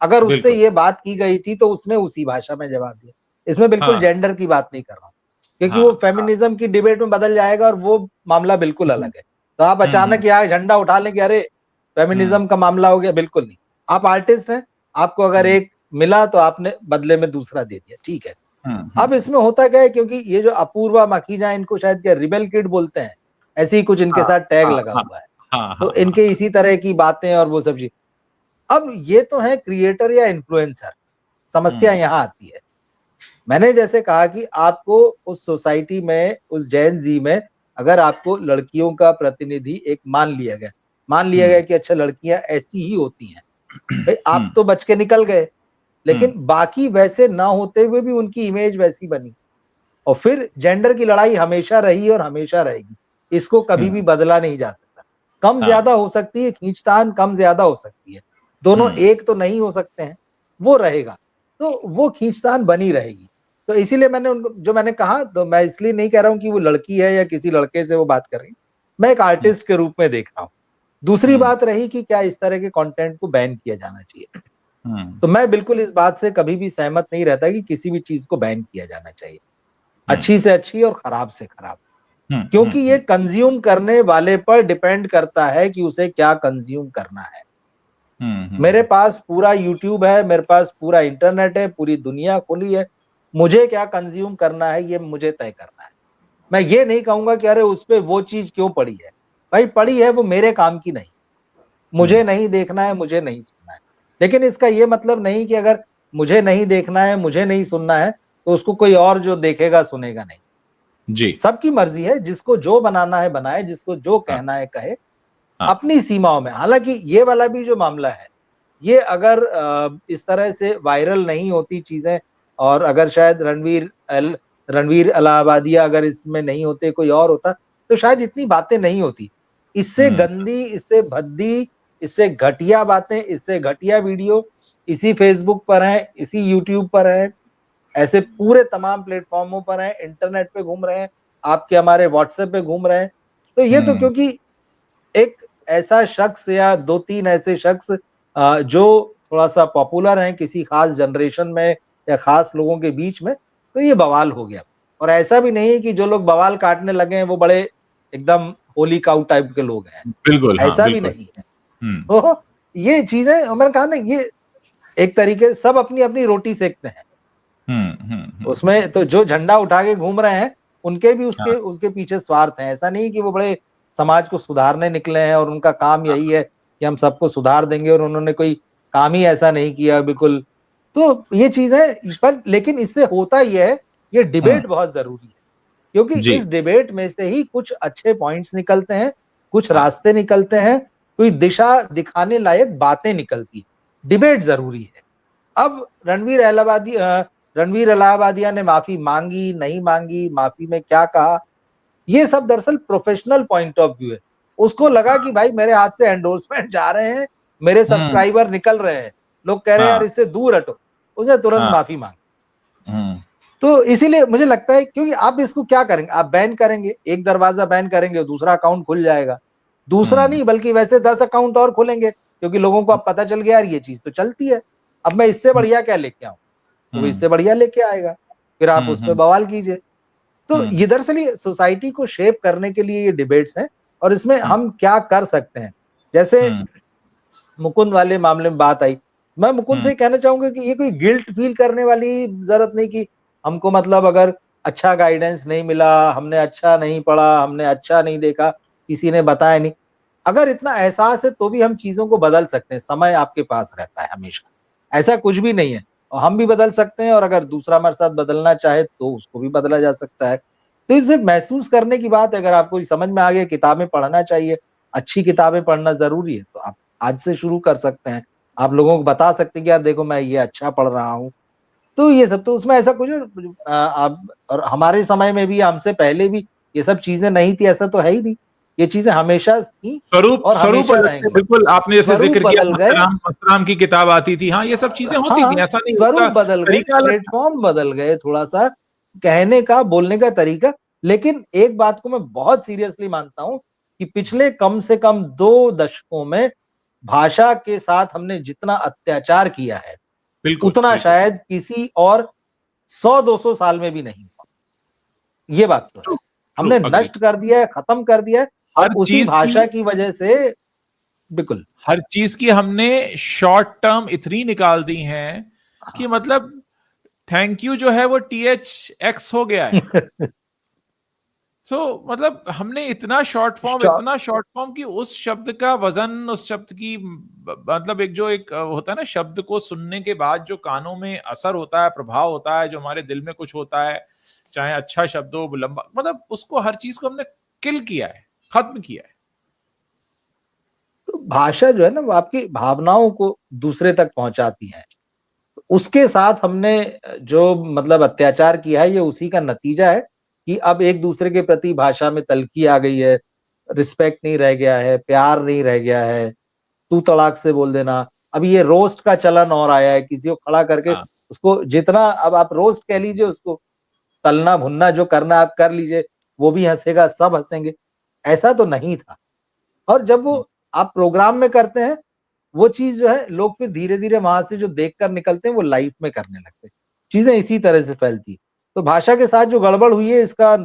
अगर उससे ये बात की गई थी तो उसने उसी भाषा में जवाब दिया। इसमें बिल्कुल जेंडर की बात नहीं कर रहा हूँ, क्योंकि वो फेमिनिज्म की डिबेट में बदल जाएगा और वो मामला बिल्कुल अलग है। तो आप अचानक यहाँ झंडा उठा लें कि अरे फेमिनिज्म का मामला हो गया, बिल्कुल नहीं। आप आर्टिस्ट हैं, आपको अगर एक मिला तो आपने बदले में दूसरा दे दिया, ठीक है। अब इसमें होता क्या है, क्योंकि ये जो अपूर्वा माखीजा, इनको शायद क्या रिबेल किड बोलते हैं, ऐसे ही कुछ इनके साथ टैग लगा हुआ है। तो इनके इसी तरह की बातें और वो सब चीज। अब ये तो है क्रिएटर या इन्फ्लुएंसर, समस्या यहाँ आती है। मैंने जैसे कहा कि आपको उस सोसाइटी में, उस जैन जी में, अगर आपको लड़कियों का प्रतिनिधि एक मान लिया गया कि अच्छा लड़कियां ऐसी ही होती हैं, भाई आप तो बच के निकल गए, लेकिन बाकी वैसे ना होते हुए भी उनकी इमेज वैसी बनी। और फिर जेंडर की लड़ाई हमेशा रही और हमेशा रहेगी, इसको कभी भी बदला नहीं जा सकता। कम ज्यादा हो सकती है, खींचतान कम ज्यादा हो सकती है, दोनों एक तो नहीं हो सकते हैं, वो रहेगा, तो वो खींचतान बनी रहेगी। तो इसीलिए मैंने उनको जो मैंने कहा, तो मैं इसलिए नहीं कह रहा हूं कि वो लड़की है या किसी लड़के से वो बात कर रही, मैं एक आर्टिस्ट के रूप में देख रहा हूँ। दूसरी बात रही कि क्या इस तरह के कंटेंट को बैन किया जाना चाहिए, तो मैं बिल्कुल इस बात से कभी भी सहमत नहीं रहता कि किसी भी चीज को बैन किया जाना चाहिए, अच्छी से अच्छी और खराब से खराब, क्योंकि ये कंज्यूम करने वाले पर डिपेंड करता है कि उसे क्या कंज्यूम करना है। मेरे पास पूरा यूट्यूब है, मेरे पास पूरा इंटरनेट है, पूरी दुनिया खुली है, मुझे क्या कंज्यूम करना है ये मुझे तय करना है। मैं ये नहीं कहूंगा कि अरे उस पे वो चीज क्यों पड़ी है, भाई पड़ी है, वो मेरे काम की नहीं, मुझे नहीं देखना है, मुझे नहीं सुनना है। लेकिन इसका ये मतलब नहीं कि अगर मुझे नहीं देखना है, मुझे नहीं सुनना है, तो उसको कोई और जो देखेगा सुनेगा नहीं जी। सबकी मर्जी है, जिसको जो बनाना है बनाए, जिसको जो कहना है कहे, अपनी सीमाओं में। हालांकि ये वाला भी जो मामला है, ये अगर इस तरह से वायरल नहीं होती चीजें, और अगर शायद रणवीर अलाहाबादिया अगर इसमें नहीं होते, कोई और होता, तो शायद इतनी बातें नहीं होती। इससे गंदी, इससे भद्दी, इससे घटिया बातें, इससे घटिया वीडियो इसी फेसबुक पर है, इसी यूट्यूब पर है, ऐसे पूरे तमाम प्लेटफॉर्मों पर है, इंटरनेट पे घूम रहे हैं, आपके हमारे व्हाट्सएप पे घूम रहे हैं। तो ये तो क्योंकि एक ऐसा शख्स या दो तीन ऐसे शख्स जो थोड़ा सा पॉपुलर हैं किसी खास जनरेशन में या खास लोगों के बीच में, तो ये बवाल हो गया। और ऐसा भी नहीं है कि जो लोग बवाल काटने लगे हैं वो बड़े एकदम होली काउ टाइप के लोग हैं, बिल्कुल, हाँ, ऐसा भी बिल्कुल। नहीं है। तो ये चीजें मैंने कहा ना, ये एक तरीके से सब अपनी अपनी रोटी सेकते हैं। उसमें तो जो झंडा उठा के घूम रहे हैं उनके भी उसके पीछे स्वार्थ है। ऐसा नहीं कि वो बड़े समाज को सुधारने निकले हैं और उनका काम यही है कि हम सबको सुधार देंगे, और उन्होंने कोई काम ही ऐसा नहीं किया बिल्कुल। तो ये चीज है, पर लेकिन इससे होता ही है, ये डिबेट बहुत जरूरी है, क्योंकि इस डिबेट में से ही कुछ अच्छे पॉइंट्स निकलते हैं, कुछ रास्ते निकलते हैं, कोई दिशा दिखाने लायक बातें निकलती। डिबेट जरूरी है। अब रणवीर अलाहाबादिया ने माफी मांगी, नहीं मांगी, माफी में क्या कहा, ये सब दरअसल प्रोफेशनल पॉइंट ऑफ व्यू है। उसको लगा कि भाई मेरे हाथ से एंडोर्समेंट जा रहे हैं, मेरे सब्सक्राइबर निकल रहे हैं, लोग कह रहे हैं यार इससे दूर हटो, उसने तुरंत माफी मांगी। तो इसीलिए मुझे लगता है, क्योंकि आप इसको क्या करेंगे, आप बैन करेंगे, एक दरवाजा बैन करेंगे, दूसरा अकाउंट खुल जाएगा। दूसरा नहीं बल्कि वैसे 10 अकाउंट और खुलेंगे, क्योंकि लोगों को अब पता चल गया यार ये चीज तो चलती है, अब मैं इससे बढ़िया क्या लेके आऊं, तो वो इससे बढ़िया लेके आएगा, फिर आप उस पर बवाल कीजिए। तो ये दरअसल ये सोसाइटी को शेप करने के लिए ये डिबेट्स हैं, और इसमें हम क्या कर सकते हैं। जैसे मुकुंद वाले मामले में बात आई, मैं मुकुंद से कहना चाहूंगा कि ये कोई गिल्ट फील करने वाली जरूरत नहीं कि हमको मतलब अगर अच्छा गाइडेंस नहीं मिला, हमने अच्छा नहीं पढ़ा, हमने अच्छा नहीं देखा, किसी ने बताया नहीं, अगर इतना एहसास है तो भी हम चीजों को बदल सकते हैं। समय आपके पास रहता है हमेशा, ऐसा कुछ भी नहीं है, और हम भी बदल सकते हैं, और अगर दूसरा हमारे साथ बदलना चाहे तो उसको भी बदला जा सकता है। तो इसे महसूस करने की बात है। अगर आपको समझ में आ गया किताबें पढ़ना चाहिए, अच्छी किताबें पढ़ना जरूरी है, तो आप आज से शुरू कर सकते हैं। आप लोगों को बता सकते हैं कि यार देखो मैं ये अच्छा पढ़ रहा हूँ। तो ये सब, तो उसमें ऐसा कुछ आप, और हमारे समय में भी, हमसे पहले भी ये सब चीजें नहीं थी, ऐसा तो है ही नहीं, ये चीजें हमेशा थी और स्वरूप हमेशा बदलते, रहेंगी। बिल्कुल आपने जैसे स्वरूप जिक्र किया, बदल गए, मसराम की किताब आती थी, हाँ ये सब चीजें होती थी, ऐसा नहीं, स्वरूप उसका बदल गए, तरीका अलग था। प्लेटफॉर्म बदल गए, थोड़ा सा कहने का, बोलने का तरीका। लेकिन एक बात को मैं बहुत सीरियसली मानता हूं कि पिछले कम से कम 2 दशकों में भाषा के साथ हमने जितना अत्याचार किया है, बिल्कुल, उतना शायद किसी और 100-200 साल में भी नहीं हुआ। ये बात तो है, हमने नष्ट कर दिया है, खत्म कर दिया है, और उसी भाषा की वजह से। बिल्कुल, हर चीज की हमने शॉर्ट टर्म इतनी निकाल दी हैं कि मतलब थैंक यू जो है वो THX हो गया है। तो मतलब हमने इतना शॉर्ट फॉर्म कि उस शब्द का वजन, उस शब्द की मतलब एक होता है ना, शब्द को सुनने के बाद जो कानों में असर होता है, प्रभाव होता है, जो हमारे दिल में कुछ होता है, चाहे अच्छा शब्द हो, लंबा, मतलब उसको, हर चीज को हमने किल किया है, खत्म किया है। तो भाषा जो है ना, वो आपकी भावनाओं को दूसरे तक पहुंचाती है। उसके साथ हमने जो मतलब अत्याचार किया है, ये उसी का नतीजा है कि अब एक दूसरे के प्रति भाषा में तल्खी आ गई है, रिस्पेक्ट नहीं रह गया है, प्यार नहीं रह गया है, तू तड़ाक से बोल देना। अब ये रोस्ट का चलन और आया है, किसी को खड़ा करके उसको जितना, अब आप रोस्ट कह लीजिए, उसको तलना भुनना जो करना आप कर लीजिए, वो भी हंसेगा, सब हंसेंगे, ऐसा तो नहीं था। और जब वो आप प्रोग्राम में करते हैं, वो चीज जो है, लोग फिर धीरे धीरे वहां से जो देखकर निकलते हैं वो लाइफ में करने लगते हैं, चीजें इसी तरह से फैलती। तो भाषा के साथ जो गड़बड़ हुई है, इसका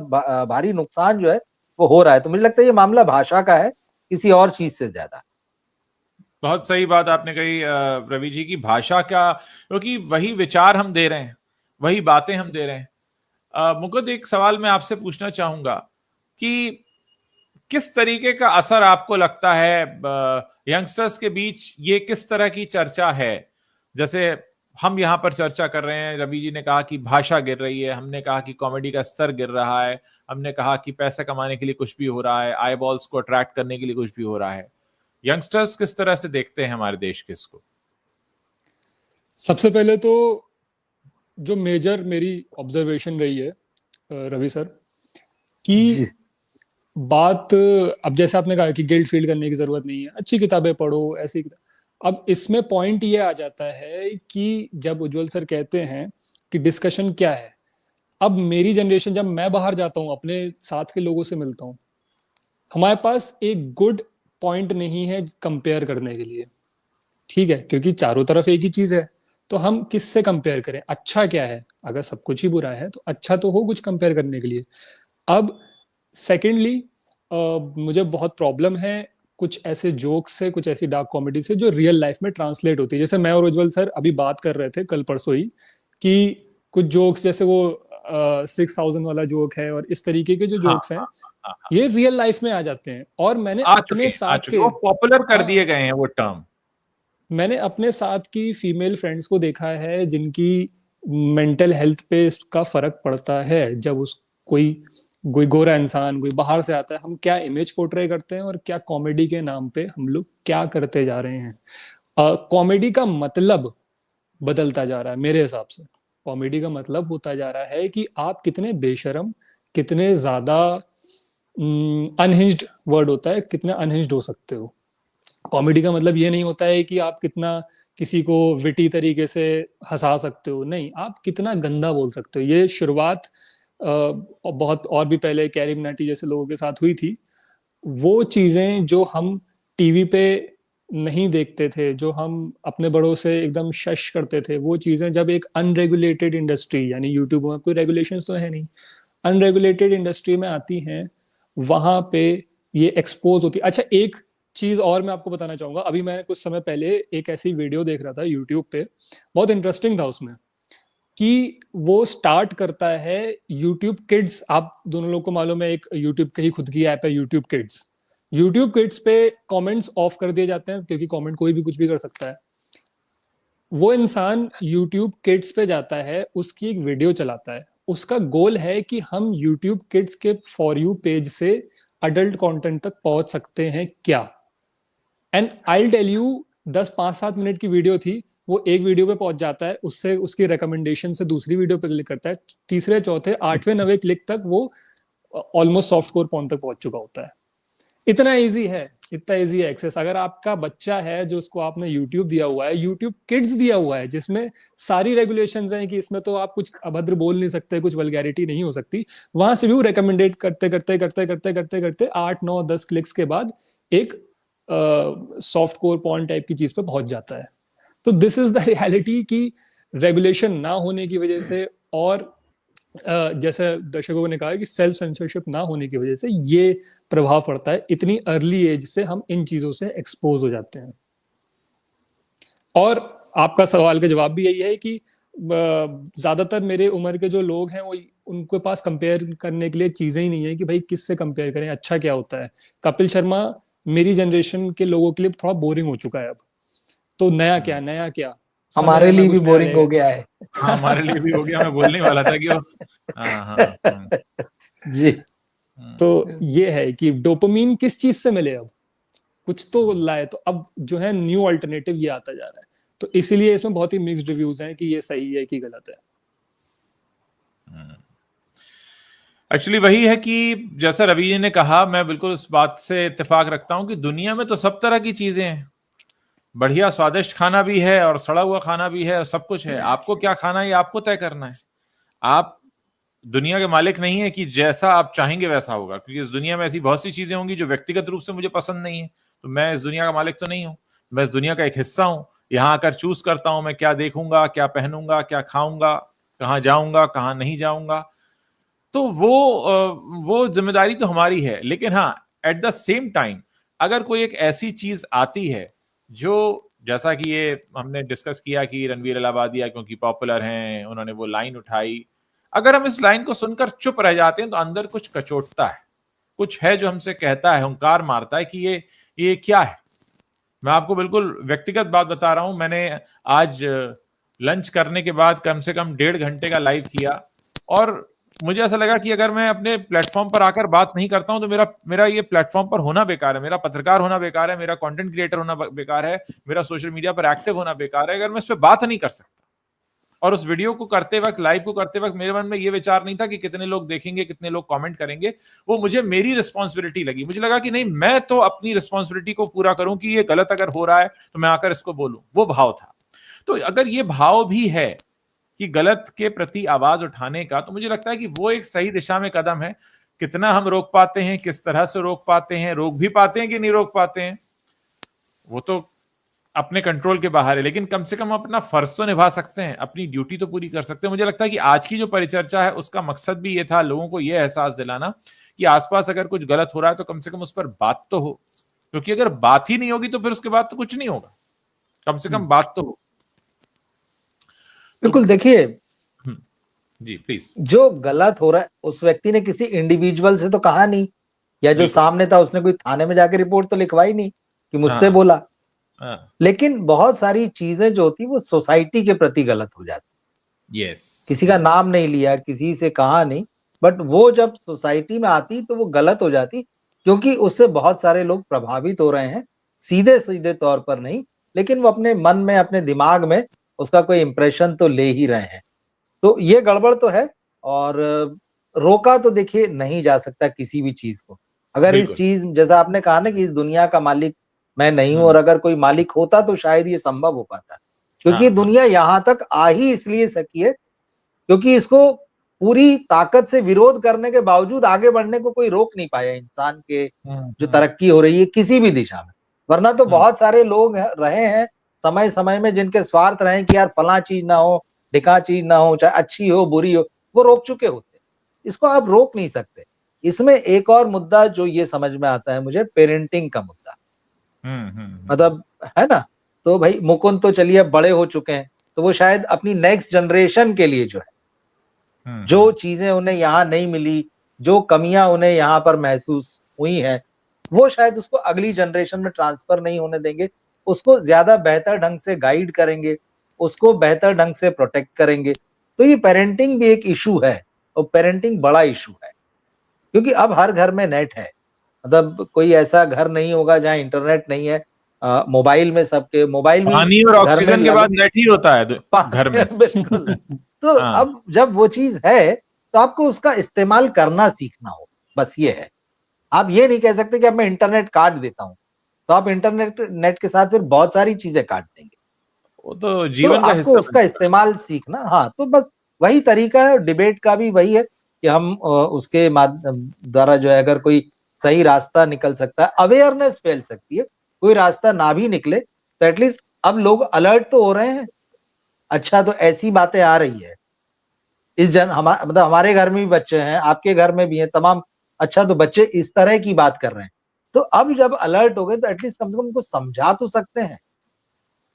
भारी नुकसान जो है वो हो रहा है। तो मुझे लगता है ये मामला भाषा का है, किसी और चीज से ज्यादा। बहुत सही बात आपने कही रवि जी की, भाषा का, क्योंकि वही विचार हम दे रहे हैं, वही बातें हम दे रहे हैं। मुकुंद, एक सवाल मैं आपसे पूछना चाहूंगा कि किस तरीके का असर आपको लगता है यंगस्टर्स के बीच, ये किस तरह की चर्चा है? जैसे हम यहां पर चर्चा कर रहे हैं, रवि जी ने कहा कि भाषा गिर रही है, हमने कहा कि कॉमेडी का स्तर गिर रहा है, हमने कहा कि पैसे कमाने के लिए कुछ भी हो रहा है, आई बॉल्स को अट्रैक्ट करने के लिए कुछ भी हो रहा है। यंगस्टर्स किस तरह से देखते हैं हमारे देश के इसको? सबसे पहले तो जो मेजर मेरी ऑब्जर्वेशन रही है रवि सर, जी कि बात, अब जैसे आपने कहा कि गिल्ट फील करने की जरूरत नहीं है, अच्छी किताबें पढ़ो, ऐसी अब इसमें पॉइंट ये आ जाता है कि जब उज्जवल सर कहते हैं कि डिस्कशन क्या है, अब मेरी जनरेशन, जब मैं बाहर जाता हूँ अपने साथ के लोगों से मिलता हूँ, हमारे पास एक गुड पॉइंट नहीं है कंपेयर करने के लिए, ठीक है, क्योंकि चारों तरफ एक ही चीज है, तो हम किससे कंपेयर करें, अच्छा क्या है, अगर सब कुछ ही बुरा है तो अच्छा तो हो कुछ कंपेयर करने के लिए। अब सेकेंडली मुझे बहुत प्रॉब्लम है कुछ ऐसे जोक्स से, कुछ ऐसी डार्क कॉमेडी से जो रियल लाइफ में ट्रांसलेट होती है। जैसे मैं और उज्जवल सर अभी बात कर रहे थे कल परसों ही कि कुछ जोक्स, जैसे वो 6000 वाला जोक है और इस तरीके के जो हाँ जोक्स हैं, हाँ हाँ हाँ, ये रियल लाइफ में आ जाते हैं। और मैंने आ चुके अपने हैं, आ साथ चुके के, हैं, वो पॉपुलर कर हाँ, दिए गए हैं वो टर्म। मैंने अपने साथ की फीमेल फ्रेंड्स को देखा है जिनकी मेंटल हेल्थ पे इसका फर्क पड़ता है। जब उस कोई कोई गोरा इंसान कोई बाहर से आता है, हम क्या इमेज पोर्ट्रे करते हैं और क्या कॉमेडी के नाम पे हम लोग क्या करते जा रहे हैं। कॉमेडी का मतलब बदलता जा रहा है मेरे हिसाब से। कॉमेडी का मतलब होता जा रहा है कि आप कितने बेशरम, कितने ज्यादा अनहिंज्ड वर्ड होता है, कितने अनहिंज्ड हो सकते हो। कॉमेडी का मतलब ये नहीं होता है कि आप कितना किसी को विटी तरीके से हंसा सकते हो, नहीं, आप कितना गंदा बोल सकते हो। ये शुरुआत बहुत और भी पहले कैरी मिनाटी जैसे लोगों के साथ हुई थी। वो चीजें जो हम टीवी पे नहीं देखते थे, जो हम अपने बड़ों से एकदम शश करते थे, वो चीजें जब एक अनरेगुलेटेड इंडस्ट्री, यानी यूट्यूब में कोई रेगुलेशंस तो है नहीं, अनरेगुलेटेड इंडस्ट्री में आती हैं, वहां पे ये एक्सपोज होती। अच्छा, एक चीज और मैं आपको बताना चाहूंगा। अभी मैंने कुछ समय पहले एक ऐसी वीडियो देख रहा था यूट्यूब पे, बहुत इंटरेस्टिंग था उसमें, कि वो स्टार्ट करता है यूट्यूब किड्स। आप दोनों लोग को मालूम है, एक यूट्यूब की ही खुद की ऐप है यूट्यूब किड्स। यूट्यूब किड्स पे कमेंट्स ऑफ कर दिए जाते हैं क्योंकि कमेंट कोई भी कुछ भी कर सकता है। वो इंसान यूट्यूब किड्स पे जाता है, उसकी एक वीडियो चलाता है, उसका गोल है कि हम यूट्यूब किड्स के फॉर यू पेज से अडल्ट कंटेंट तक पहुंच सकते हैं क्या। And I tell you, 10 5 7 minute की वीडियो थी, वो एक वीडियो पे पहुंच जाता है, उससे उसकी रिकमेंडेशन से दूसरी वीडियो पे क्लिक करता है, तीसरे चौथे आठवें नवे क्लिक तक वो ऑलमोस्ट सॉफ्ट कोर पॉइंट तक पहुंच चुका होता है। इतना इजी है, इतना इजी है एक्सेस। अगर आपका बच्चा है जो उसको आपने यूट्यूब दिया हुआ है, यूट्यूब किड्स दिया हुआ है, जिसमें सारी रेगुलेशंस हैं कि इसमें तो आप कुछ अभद्र बोल नहीं सकते, कुछ वल्गैरिटी नहीं हो सकती, वहां से भी वो रिकमेंडेड करते करते करते करते करते करते 8 9 10 क्लिक्स के बाद एक सॉफ्ट कोर पॉन टाइप की चीज पे पहुंच जाता है। तो दिस इज द रियलिटी कि रेगुलेशन ना होने की वजह से, और जैसे दर्शकों ने कहा कि सेल्फ सेंसरशिप ना होने की वजह से ये प्रभाव पड़ता है। इतनी अर्ली एज से हम इन चीजों से एक्सपोज हो जाते हैं। और आपका सवाल का जवाब भी यही है कि ज्यादातर मेरे उम्र के जो लोग हैं, वो उनके पास कंपेयर करने के लिए चीजें ही नहीं है कि भाई किससे कंपेयर करें, अच्छा क्या होता है। कपिल शर्मा मेरी जनरेशन के लोगों के लिए थोड़ा बोरिंग हो चुका है अब। तो नया क्या, नया क्या, समय हमारे रहना लिए भी कुछ नया बोरिंग हो लेगा गया है। हाँ, हमारे लिए भी हो गया। मैं बोलने वाला था कि वो, हाँ हाँ जी तो ये है कि डोपामीन किस चीज से मिले, अब कुछ तो लाए, तो अब जो है न्यू अल्टरनेटिव ये आता जा रहा है। तो इसीलिए इसमें बहुत ही मिक्स्ड रिव्यूज हैं कि ये सही है कि गलत है। एक्चुअली वही है कि जैसा रवि जी ने कहा, मैं बिल्कुल उस बात से इत्तेफाक रखता हूं कि दुनिया में तो सब तरह की चीजें हैं। बढ़िया स्वादिष्ट खाना भी है और सड़ा हुआ खाना भी है और सब कुछ है। आपको क्या खाना है ये आपको तय करना है। आप दुनिया के मालिक नहीं है कि जैसा आप चाहेंगे वैसा होगा, क्योंकि इस दुनिया में ऐसी बहुत सी चीजें होंगी जो व्यक्तिगत रूप से मुझे पसंद नहीं है। तो मैं इस दुनिया का मालिक तो नहीं हूं, मैं इस दुनिया का एक हिस्सा हूं। यहां आकर चूज करता हूं मैं क्या देखूंगा, क्या पहनूंगा, क्या खाऊंगा, कहाँ जाऊंगा, कहाँ नहीं जाऊंगा। तो वो जिम्मेदारी तो हमारी है। लेकिन हाँ, एट द सेम टाइम अगर कोई एक ऐसी चीज आती है जो, जैसा कि ये हमने डिस्कस किया कि रणवीर इलाहाबादिया क्योंकि पॉपुलर हैं, उन्होंने वो लाइन उठाई, अगर हम इस लाइन को सुनकर चुप रह जाते हैं तो अंदर कुछ कचोटता है, कुछ है जो हमसे कहता है, हुंकार मारता है कि ये क्या है। मैं आपको बिल्कुल व्यक्तिगत बात बता रहा हूं। मैंने आज लंच करने के बाद कम से कम 1.5 घंटे का लाइव किया और मुझे ऐसा लगा कि अगर मैं अपने प्लेटफॉर्म पर आकर बात नहीं करता हूं तो मेरा मेरा ये प्लेटफॉर्म पर होना बेकार है, मेरा पत्रकार होना बेकार है, मेरा कंटेंट क्रिएटर होना बेकार है, मेरा सोशल मीडिया पर एक्टिव होना बेकार है अगर मैं इस पर बात नहीं कर सकता। और उस वीडियो को करते वक्त, लाइव को करते वक्त मेरे मन में ये विचार नहीं था कि कितने लोग देखेंगे, कितने लोग कमेंट करेंगे। वो मुझे मेरी रिस्पॉन्सिबिलिटी लगी। मुझे लगा कि नहीं, मैं तो अपनी रिस्पॉन्सिबिलिटी को पूरा करूं कि ये गलत अगर हो रहा है तो मैं आकर इसको बोलूं। वो भाव था। तो अगर ये भाव भी है कि गलत के प्रति आवाज उठाने का, तो मुझे लगता है कि वो एक सही दिशा में कदम है। कितना हम रोक पाते हैं, किस तरह से रोक पाते हैं, रोक भी पाते हैं कि नहीं रोक पाते हैं, वो तो अपने कंट्रोल के बाहर है। लेकिन कम से कम अपना फर्ज तो निभा सकते हैं, अपनी ड्यूटी तो पूरी कर सकते हैं। मुझे लगता है कि आज की जो परिचर्चा है उसका मकसद भी ये था, लोगों को ये एहसास दिलाना कि आसपास अगर कुछ गलत हो रहा है तो कम से कम उस पर बात तो हो। क्योंकि अगर बात ही नहीं होगी तो फिर उसके बाद तो कुछ नहीं होगा। कम से कम बात तो हो। बिल्कुल। देखिए, जी प्लीज। जो गलत हो रहा है उस व्यक्ति ने किसी इंडिविजुअल से तो कहा नहीं, या जो सामने था उसने कोई थाने में जाके रिपोर्ट तो लिखवाई नहीं कि मुझसे बोला। लेकिन बहुत सारी चीजें जो होती वो सोसाइटी के प्रति गलत हो जाती। यस। किसी का नाम नहीं लिया, किसी से कहा नहीं, बट वो जब सोसाइटी में आती तो वो गलत हो जाती, क्योंकि उससे बहुत सारे लोग प्रभावित हो रहे हैं, सीधे सीधे तौर पर नहीं, लेकिन वो अपने मन में, अपने दिमाग में उसका कोई इंप्रेशन तो ले ही रहे हैं। तो ये गड़बड़ तो है। और रोका तो देखिए नहीं जा सकता किसी भी चीज को। अगर इस चीज, जैसा आपने कहा ना कि इस दुनिया का मालिक मैं नहीं हूं, और अगर कोई मालिक होता तो शायद ये संभव हो पाता, क्योंकि ये दुनिया यहां तक आ ही इसलिए सकी है क्योंकि इसको पूरी ताकत से विरोध करने के बावजूद आगे बढ़ने को कोई रोक नहीं पाया इंसान के जो तरक्की हो रही है किसी भी दिशा में। वरना तो बहुत सारे लोग रहे हैं समय समय में जिनके स्वार्थ रहे कि यार फला चीज ना हो, ढिका चीज ना हो, चाहे अच्छी हो बुरी हो, वो रोक चुके होते। इसको आप रोक नहीं सकते। इसमें एक और मुद्दा जो ये समझ में आता है मुझे, पेरेंटिंग का मुद्दा। मतलब है ना, तो भाई मुकुंद तो चलिए बड़े हो चुके हैं, तो वो शायद अपनी नेक्स्ट जनरेशन के लिए जो है, जो चीजें उन्हें यहाँ नहीं मिली, जो कमियां उन्हें यहाँ पर महसूस हुई हैं, वो शायद उसको अगली जनरेशन में ट्रांसफर नहीं होने देंगे। उसको ज्यादा बेहतर ढंग से गाइड करेंगे, उसको बेहतर ढंग से प्रोटेक्ट करेंगे। तो ये पेरेंटिंग भी एक इशू है, और पेरेंटिंग बड़ा इशू है, क्योंकि अब हर घर में नेट है। मतलब कोई ऐसा घर नहीं होगा जहाँ इंटरनेट नहीं है। मोबाइल में सबके मोबाइल भी, पानी और ऑक्सीजन के बाद नेट ही होता है घर में। बिल्कुल। तो अब जब वो चीज है तो आपको उसका इस्तेमाल करना सीखना हो, बस ये है। आप ये नहीं कह सकते कि अब मैं इंटरनेट काट देता हूं, तो आप नेट के साथ फिर बहुत सारी चीजें काट देंगे। वो तो जीवन का आपको हिस्सा उसका इस्तेमाल सीखना। हाँ, तो बस वही तरीका है। डिबेट का भी वही है कि हम उसके द्वारा जो है, अगर कोई सही रास्ता निकल सकता है, अवेयरनेस फैल सकती है। कोई रास्ता ना भी निकले तो एटलीस्ट अब लोग अलर्ट तो हो रहे हैं। अच्छा, तो ऐसी बातें आ रही है इस मतलब हमारे घर में भी बच्चे हैं, आपके घर में भी हैं, तमाम। अच्छा, तो बच्चे इस तरह की बात कर रहे हैं, तो अब जब अलर्ट हो गए तो एटलीस्ट कम से कम उनको समझा तो सकते हैं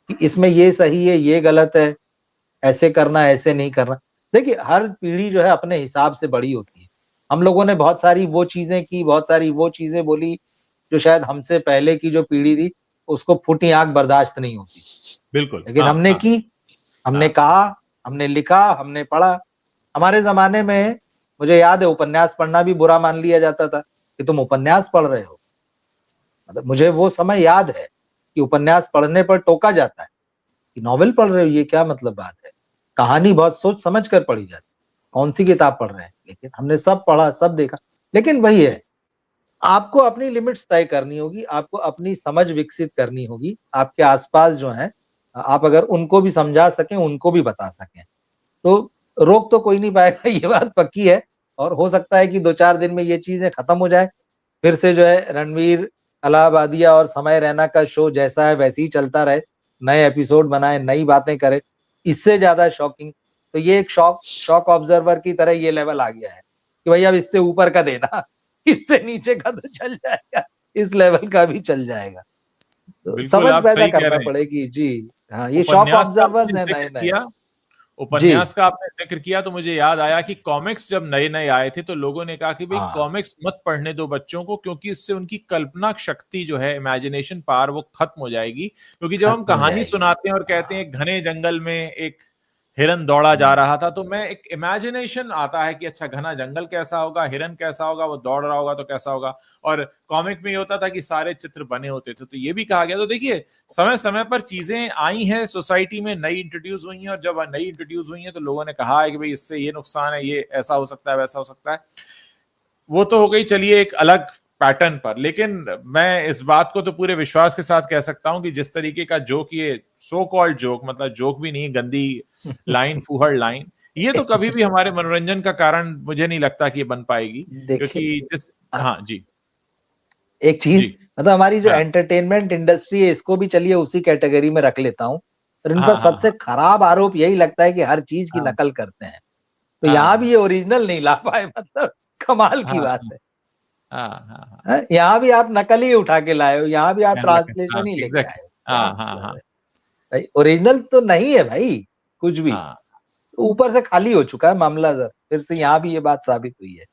कि इसमें ये सही है, ये गलत है, ऐसे करना, ऐसे नहीं करना। देखिए, हर पीढ़ी जो है अपने हिसाब से बड़ी होती है। हम लोगों ने बहुत सारी वो चीजें की, बहुत सारी वो चीजें बोली जो शायद हमसे पहले की जो पीढ़ी थी उसको फूटी आंख बर्दाश्त नहीं होती। बिल्कुल। लेकिन हमने की, हमने कहा, हमने लिखा, हमने पढ़ा। हमारे जमाने में मुझे याद है उपन्यास पढ़ना भी बुरा मान लिया जाता था कि तुम उपन्यास पढ़ रहे हो। मतलब मुझे वो समय याद है कि उपन्यास पढ़ने पर टोका जाता है कि नॉवेल पढ़ रहे हो, ये क्या मतलब बात है। कहानी बहुत सोच समझ कर पढ़ी जाती, कौन सी किताब पढ़ रहे हैं। लेकिन हमने सब पढ़ा, सब देखा। लेकिन वही है, आपको अपनी लिमिट्स तय करनी होगी, आपको अपनी समझ विकसित करनी होगी। आपके आसपास जो है, आप अगर उनको भी समझा सकें, उनको भी बता सकें, तो रोक तो कोई नहीं पाएगा, ये बात पक्की है। और हो सकता है कि 2-4 दिन में ये चीजें खत्म हो जाए, फिर से जो है रणवीर अलाहाबादिया और समय रैना का शो जैसा है वैसे ही चलता रहे, नए एपिसोड बनाए, नई बातें करे। इससे ज्यादा शॉकिंग तो ये एक शॉक ऑब्जर्वर की तरह ये लेवल आ गया है कि भाई अब इससे ऊपर का देना, इससे नीचे का तो चल जाएगा, इस लेवल का भी चल जाएगा। तो समझ पैदा करना पड़ेगी जी। हाँ, ये शॉक ऑब्जर्वर्स हैं नए नए। उपन्यास का आपने जिक्र किया तो मुझे याद आया कि कॉमिक्स जब नए नए आए थे तो लोगों ने कहा कि भाई कॉमिक्स मत पढ़ने दो बच्चों को, क्योंकि इससे उनकी कल्पना शक्ति जो है, इमेजिनेशन पावर, वो खत्म हो जाएगी। क्योंकि जब हम कहानी सुनाते हैं और कहते हैं घने जंगल में एक हिरन दौड़ा जा रहा था, तो मैं एक इमेजिनेशन आता है कि अच्छा घना जंगल कैसा होगा, हिरन कैसा होगा, वो दौड़ रहा होगा तो कैसा होगा। और कॉमिक में ये होता था कि सारे चित्र बने होते थे, तो ये भी कहा गया। तो देखिए समय समय पर चीजें आई हैं सोसाइटी में, नई इंट्रोड्यूस हुई हैं, और जब नई इंट्रोड्यूस हुई हैं तो लोगों ने कहा है कि भाई इससे ये नुकसान है, ये ऐसा हो सकता है, वैसा हो सकता है। वो तो हो गई चलिए एक अलग पैटर्न पर, लेकिन मैं इस बात को तो पूरे विश्वास के साथ कह सकता हूं कि जिस तरीके का जोक, ये सो कॉल्ड जोक, मतलब जोक भी नहीं, गंदी लाइन, फूहड़ लाइन, ये तो कभी भी हमारे मनोरंजन का कारण मुझे नहीं लगता कि ये बन पाएगी, क्योंकि जिस हाँ जी एक चीज जी मतलब हमारी जो हाँ एंटरटेनमेंट इंडस्ट्री है, इसको भी चलिए उसी कैटेगरी में रख लेता हूँ। और इन पर हाँ हाँ सबसे खराब आरोप यही लगता है कि हर चीज की हाँ नकल करते हैं। तो हाँ यहाँ भी ये ओरिजिनल नहीं ला पाए, मतलब कमाल की हाँ बात है। हाँ हाँ हाँ यहाँ भी आप नकल ही उठा के लाए हो, यहाँ भी आप हाँ ट्रांसलेशन ही लेके आए एग्जैक्टली हो। क्या हाँ हाँ मतलब हाँ है भाई, ओरिजिनल तो नहीं है भाई कुछ भी। हाँ। ऊपर से खाली हो चुका है मामला सर, फिर से यहाँ भी ये बात साबित हुई है।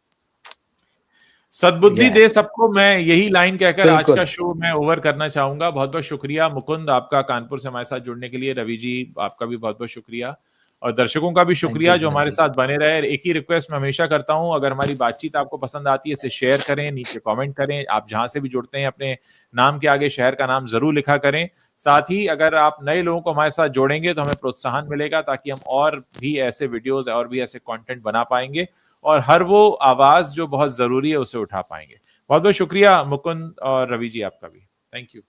सद्बुद्धि यह है दे सबको, मैं यही लाइन कहकर आज का बिल्कुल। शो मैं ओवर करना चाहूंगा। बहुत बहुत शुक्रिया मुकुंद आपका कानपुर से हमारे साथ जुड़ने के लिए। रवि जी आपका भी बहुत बहुत शुक्रिया, और दर्शकों का भी थैंक यू शुक्रिया जो विनोद हमारे जी। साथ बने रहे। एक ही रिक्वेस्ट मैं हमेशा करता हूं, अगर हमारी बातचीत आपको पसंद आती है इसे शेयर करें, नीचे कमेंट करें, आप जहां से भी जुड़ते हैं अपने नाम के आगे शहर का नाम जरूर लिखा करें। साथ ही अगर आप नए लोगों को हमारे साथ जोड़ेंगे तो हमें प्रोत्साहन मिलेगा, ताकि हम और भी ऐसे वीडियोज और भी ऐसे कंटेंट बना पाएंगे, और हर वो आवाज जो बहुत जरूरी है उसे उठा पाएंगे। बहुत बहुत शुक्रिया मुकुंद और रवि जी आपका भी। Thank you.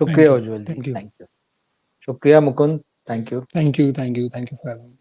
शुक्रिया उज्जवल जी, थैंक यू थैंक यू। शुक्रिया Mukund, thank you. Thank you for having me.